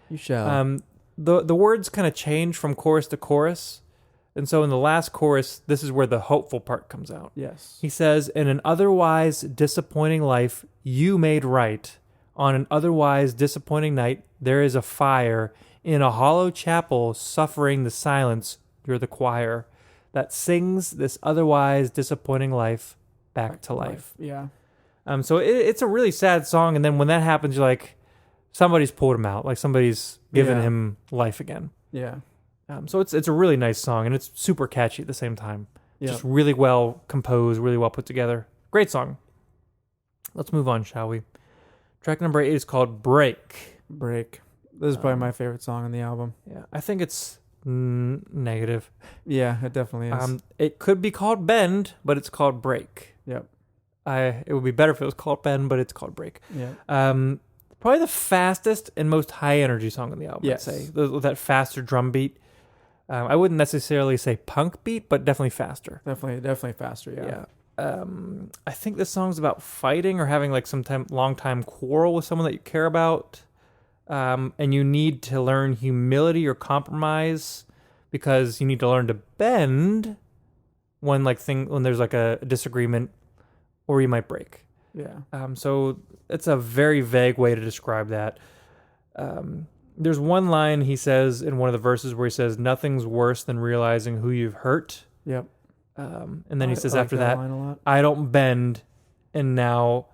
You shall. The words kind of change from chorus to chorus. And so in the last chorus, this is where the hopeful part comes out. Yes. He says, in an otherwise disappointing life, you made right. On an otherwise disappointing night, there is a fire in a hollow chapel, suffering the silence. You're the choir that sings this otherwise disappointing life back to life. Yeah. So it's a really sad song, and then when that happens, you're like, somebody's pulled him out, like somebody's given him life again. Yeah. So it's a really nice song, and it's super catchy at the same time. Yep. Just really well composed, really well put together. Great song. Let's move on, shall we? Track number 8 is called Break. Break. This is probably my favorite song on the album. Yeah, I think it's negative. Yeah, it definitely is. It could be called Bend, but it's called Break. Yep. It would be better if it was called Bend, but it's called Break. Yeah. Probably the fastest and most high energy song on the album. Yes. I'd say with that faster drum beat. I wouldn't necessarily say punk beat, but definitely faster. Definitely faster. Yeah. I think this song's about fighting or having like some long time quarrel with someone that you care about, and you need to learn humility or compromise because you need to learn to bend when there's like a disagreement, or you might break. Yeah. So it's a very vague way to describe that. There's one line he says in one of the verses where he says, "Nothing's worse than realizing who you've hurt." Yep. And then he says I like after that, line a lot. "I don't bend, and now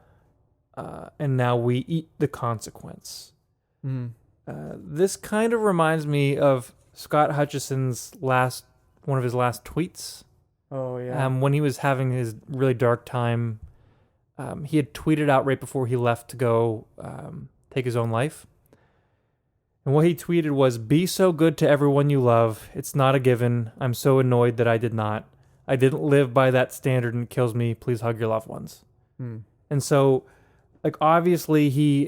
we eat the consequence." Mm. This kind of reminds me of Scott Hutchison's one of his last tweets. Oh yeah. When he was having his really dark time, he had tweeted out right before he left to go take his own life. And what he tweeted was, "Be so good to everyone you love. It's not a given. I'm so annoyed that I did not. I didn't live by that standard and it kills me. Please hug your loved ones." And so, like, obviously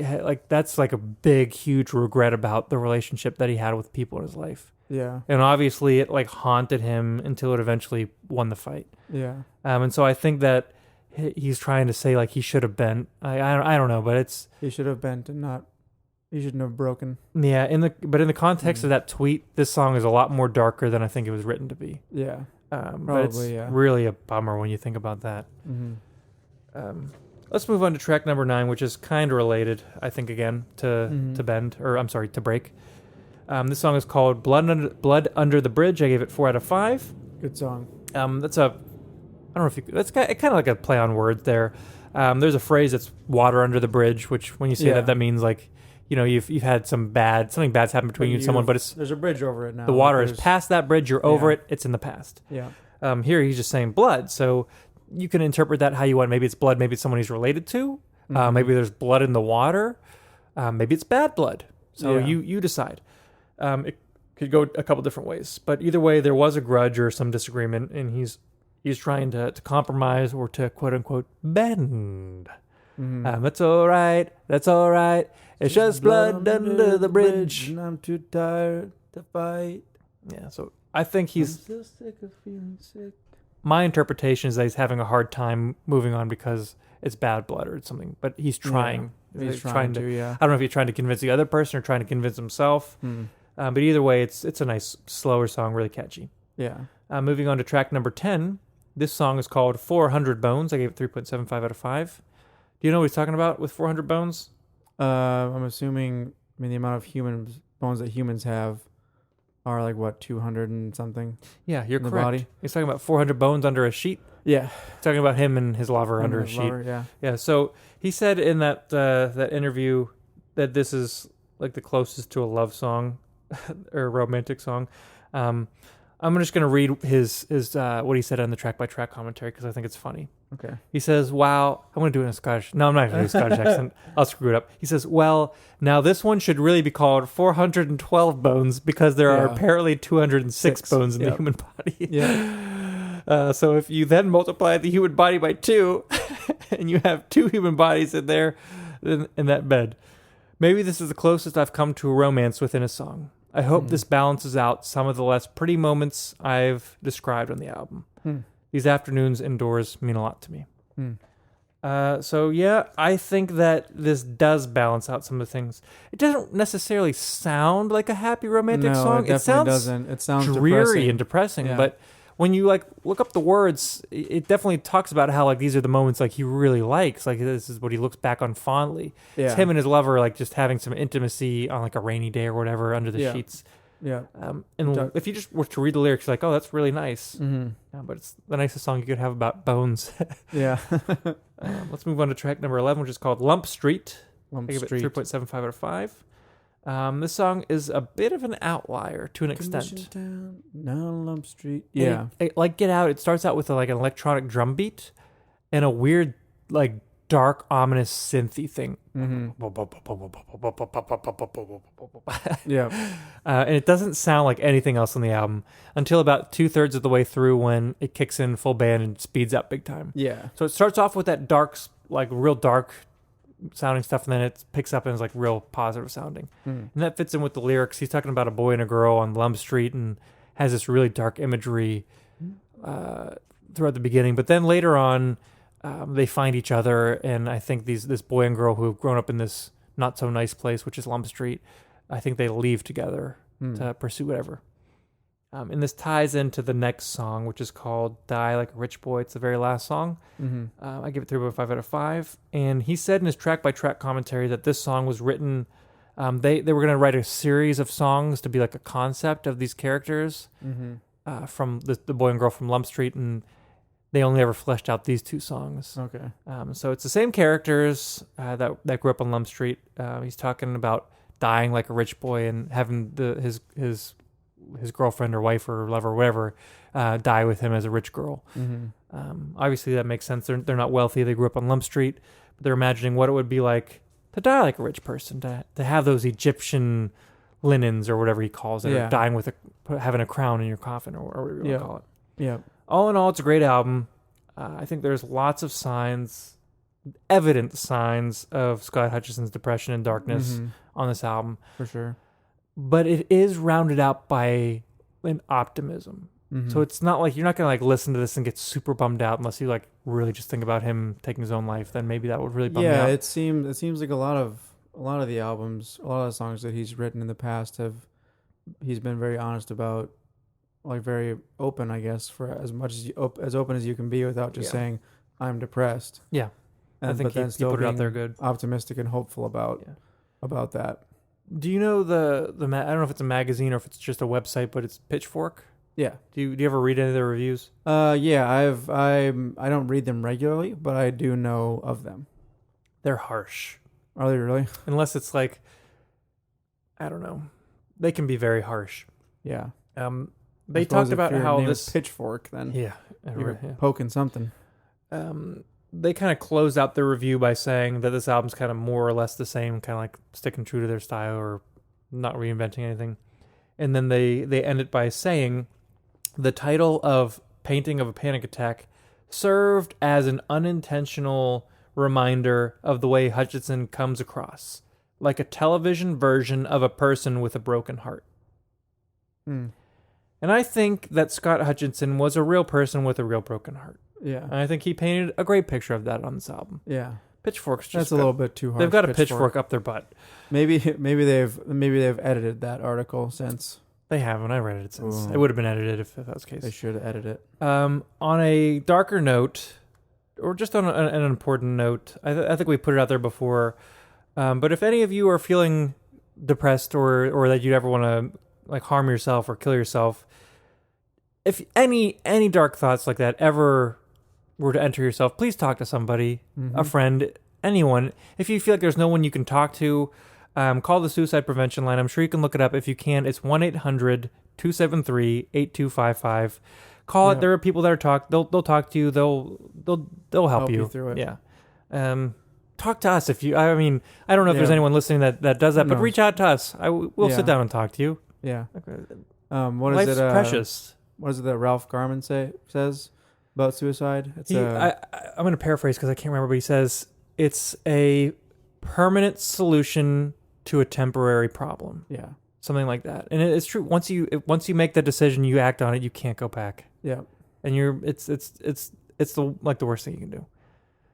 that's like a big, huge regret about the relationship that he had with people in his life. Yeah. And obviously it like haunted him until it eventually won the fight. Yeah. And so I think that he's trying to say like he should have bent. I don't know, but he should have bent and not. He shouldn't have broken. Yeah. In the context of that tweet, this song is a lot more darker than I think it was written to be. Yeah. But it's really a bummer when you think about that. Mm-hmm. Let's move on to track number 9, which is kind of related, I think, again to Bend, or I'm sorry, to Break. This song is called Blood Under the Bridge. I gave it 4 out of 5. Good song. I don't know if it's kind of like a play on words there. There's a phrase that's water under the bridge, which when you say that means like, you know, you've had something bad's happened between you and someone, but there's a bridge over it now. The water is past that bridge. You're over it. It's in the past. Yeah. Here he's just saying blood. So you can interpret that how you want. Maybe it's blood. Maybe it's someone he's related to. Maybe there's blood in the water. Maybe it's bad blood. So you decide. It could go a couple different ways. But either way, there was a grudge or some disagreement, and he's trying to compromise or to quote unquote bend. That's all right. That's all right. It's just blood under the bridge. And I'm too tired to fight. Yeah, so I think I'm so sick of feeling sick. My interpretation is that he's having a hard time moving on because it's bad blood or something. But he's trying. Yeah, he's trying to. Yeah. I don't know if he's trying to convince the other person or trying to convince himself. But either way, it's a nice, slower song, really catchy. Yeah. Moving on to track number 10. This song is called 400 Bones. I gave it 3.75 out of 5. Do you know what he's talking about with 400 bones? I'm assuming, the amount of bones that humans have are like, what, 200 and something? Yeah, you're correct. Body. He's talking about 400 bones under a sheet. Yeah. He's talking about him and his lover under a sheet. Yeah. Yeah, so he said in that interview that this is like the closest to a love song or a romantic song. I'm just going to read his what he said on the track-by-track commentary because I think it's funny. Okay. He says, wow, I'm going to do it in a Scottish. No, I'm not going to do a Scottish accent. I'll screw it up. He says, well, now this one should really be called 412 bones because there are apparently 206 bones in the human body. Yeah. So if you then multiply the human body by 2 and you have 2 human bodies in there in that bed, maybe this is the closest I've come to a romance within a song. I hope this balances out some of the less pretty moments I've described on the album. These afternoons indoors mean a lot to me. So yeah, I think that this does balance out some of the things. It doesn't necessarily sound like a happy romantic song. It definitely doesn't. It sounds dreary depressing. and depressing. Yeah. But when you like look up the words, it definitely talks about how like these are the moments like he really likes. Like this is what he looks back on fondly. Yeah. It's him and his lover like just having some intimacy on like a rainy day or whatever under the sheets. Yeah. And if you just were to read the lyrics, you're like, oh, that's really nice. Mm-hmm. But it's the nicest song you could have about bones. Yeah. Let's move on to track number 11, which is called Lump Street. Lump I give it Street. 3.75 out of 5. This song is a bit of an outlier to an extent. Down, Lump Street. And Yeah. Like Get Out, it starts out with like an electronic drum beat and a weird, like dark, ominous synthy thing. Yeah. And it doesn't sound like anything else on the album until about 2/3 of the way through when it kicks in full band and speeds up big time. Yeah. So it starts off with that dark, like real dark sounding stuff, and then it picks up and is like real positive sounding. And that fits in with the lyrics. He's talking about a boy and a girl on Lump Street and has this really dark imagery throughout the beginning. But then later on, they find each other, and I think this boy and girl who have grown up in this not so nice place, which is Lump Street, I think they leave together to pursue whatever. And this ties into the next song, which is called Die Like a Rich Boy. It's the very last song. I give it 3.5 out of 5. And he said in his track-by-track commentary that this song was written... they were going to write a series of songs to be like a concept of these characters from the boy and girl from Lump Street, and they only ever fleshed out these two songs. Okay. So it's the same characters that grew up on Lump Street. He's talking about dying like a rich boy and having his girlfriend or wife or lover or whatever die with him as a rich girl. Obviously that makes sense. They're not wealthy. They grew up on Lump Street, but they're imagining what it would be like to die like a rich person, to have those Egyptian linens or whatever he calls it, or dying with having a crown in your coffin or whatever you want to call it. Yeah. All in all, it's a great album. I think there's lots of signs, evident signs of Scott Hutchinson's depression and darkness on this album. For sure. But it is rounded out by an optimism. So it's not like you're not going to like listen to this and get super bummed out unless you like really just think about him taking his own life. Then maybe that would really bum me out. Yeah, it seems like a lot of the albums, a lot of the songs that he's written in the past he's been very honest about, like very open, I guess, for as much as open as you can be without just saying I'm depressed. Yeah, I think he put it out there good, optimistic and hopeful about that. Do you know I don't know if it's a magazine or if it's just a website, but it's Pitchfork. Yeah. Do you ever read any of their reviews? Yeah, I don't read them regularly, but I do know of them. They're harsh. Are they really? Unless it's like, I don't know, they can be very harsh. Yeah. They talked about how this Pitchfork. Then you're poking something. They kind of closed out their review by saying that this album's kind of more or less the same, kind of like sticking true to their style or not reinventing anything. And then they end it by saying the title of Painting of a Panic Attack served as an unintentional reminder of the way Hutchinson comes across, like a television version of a person with a broken heart. And I think that Scott Hutchinson was a real person with a real broken heart. Yeah. And I think he painted a great picture of that on this album. Yeah. Pitchfork's just that's a little bit too hard. They've got a pitchfork up their butt. Maybe they've edited that article since. They haven't. I read it since. Ooh. It would have been edited if that was the case. They should edit it. On a darker note, or just on an important note, I think we put it out there before. But if any of you are feeling depressed or that you'd ever want to like harm yourself or kill yourself, if any dark thoughts like that ever were to enter yourself, please talk to somebody, a friend, anyone. If you feel like there's no one you can talk to, call the suicide prevention line. I'm sure you can look it up if you can. It's 1-800-273-8255. Call it. There are people that are they'll talk to you. They'll help you through it. Yeah. Talk to us if you. I mean, I don't know if there's anyone listeing that does that, but reach out to us. We'll sit down and talk to you. Yeah. Life's precious. What is it that Ralph Garman says about suicide? I'm going to paraphrase because I can't remember, but he says it's a permanent solution to a temporary problem. Yeah. Something like that. And it's true. Once you make the decision, you act on it, you can't go back. Yeah. And it's the worst thing you can do.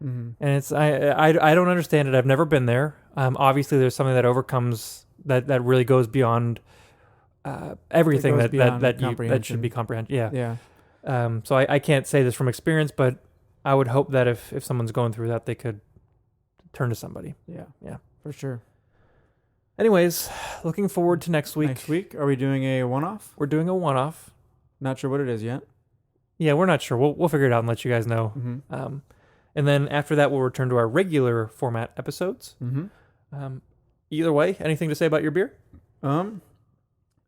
And it's I don't understand it. I've never been there. Obviously there's something that overcomes that really goes beyond everything that should be comprehension. Yeah. So I can't say this from experience, but I would hope that if someone's going through that, they could turn to somebody. Yeah, for sure. Anyways, looking forward to next week. Next week, are we doing a one-off? We're doing a one-off. Not sure what it is yet. Yeah, we're not sure. We'll figure it out and let you guys know. Mm-hmm. And then after that, we'll return to our regular format episodes. Mm-hmm. Either way, anything to say about your beer?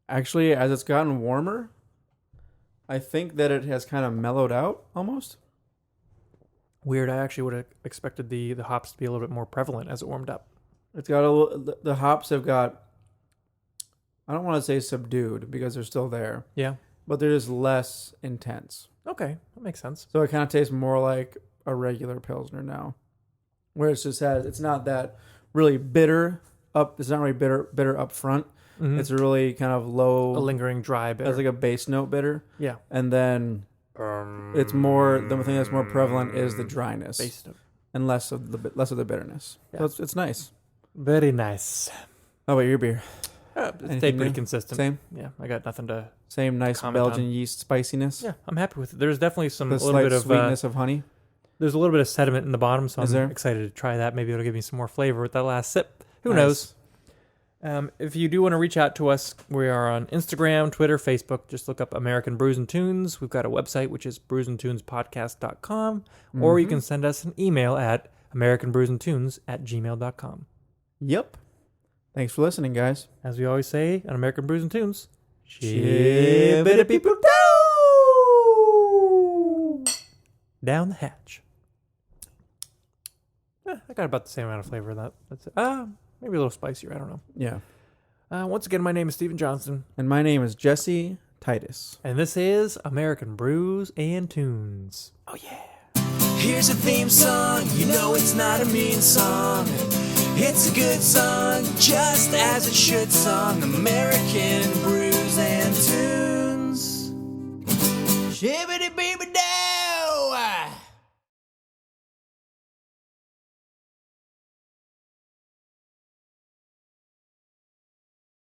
Actually, as it's gotten warmer, I think that it has kind of mellowed out almost. Weird. I actually would have expected the hops to be a little bit more prevalent as it warmed up. It's got the hops have got, I don't want to say subdued because they're still there. Yeah. But they're just less intense. Okay, that makes sense. So it kind of tastes more like a regular Pilsner now. Where it's not that really bitter it's not really bitter up front. Mm-hmm. It's a really kind of low, a lingering dry bitter. It's like a base note bitter. Yeah. And then it's more, the thing that's more prevalent is the dryness. Base note. And less of the bitterness. Yeah. So it's nice. Very nice. How about your beer? It stayed pretty consistent. Same? Yeah, I got nothing to... Same nice Belgian yeast spiciness? Yeah, I'm happy with it. There's definitely a little slight bit of... sweetness of honey? There's a little bit of sediment in the bottom, so I'm excited to try that. Maybe it'll give me some more flavor with that last sip. Who Nice. knows? If you do want to reach out to us, we are on Instagram, Twitter, Facebook. Just look up American Brews and Tunes. We've got a website, which is brewsandtunespodcast.com, or you can send us an email at americanbrewsandtunes@gmail.com. Yep. Thanks for listening, guys. As we always say on American Brews and Tunes, Shibbity-people-doo! down the hatch. I got about the same amount of flavor of that. That's it. Maybe a little spicier. I don't know. Yeah. Once again, my name is Stephen Johnson. And my name is Jesse Titus. And this is American Brews and Tunes. Oh, yeah. Here's a theme song, you know it's not a mean song. It's a good song, just as it should song. American Brews and Tunes. Shibbity-beeby-da.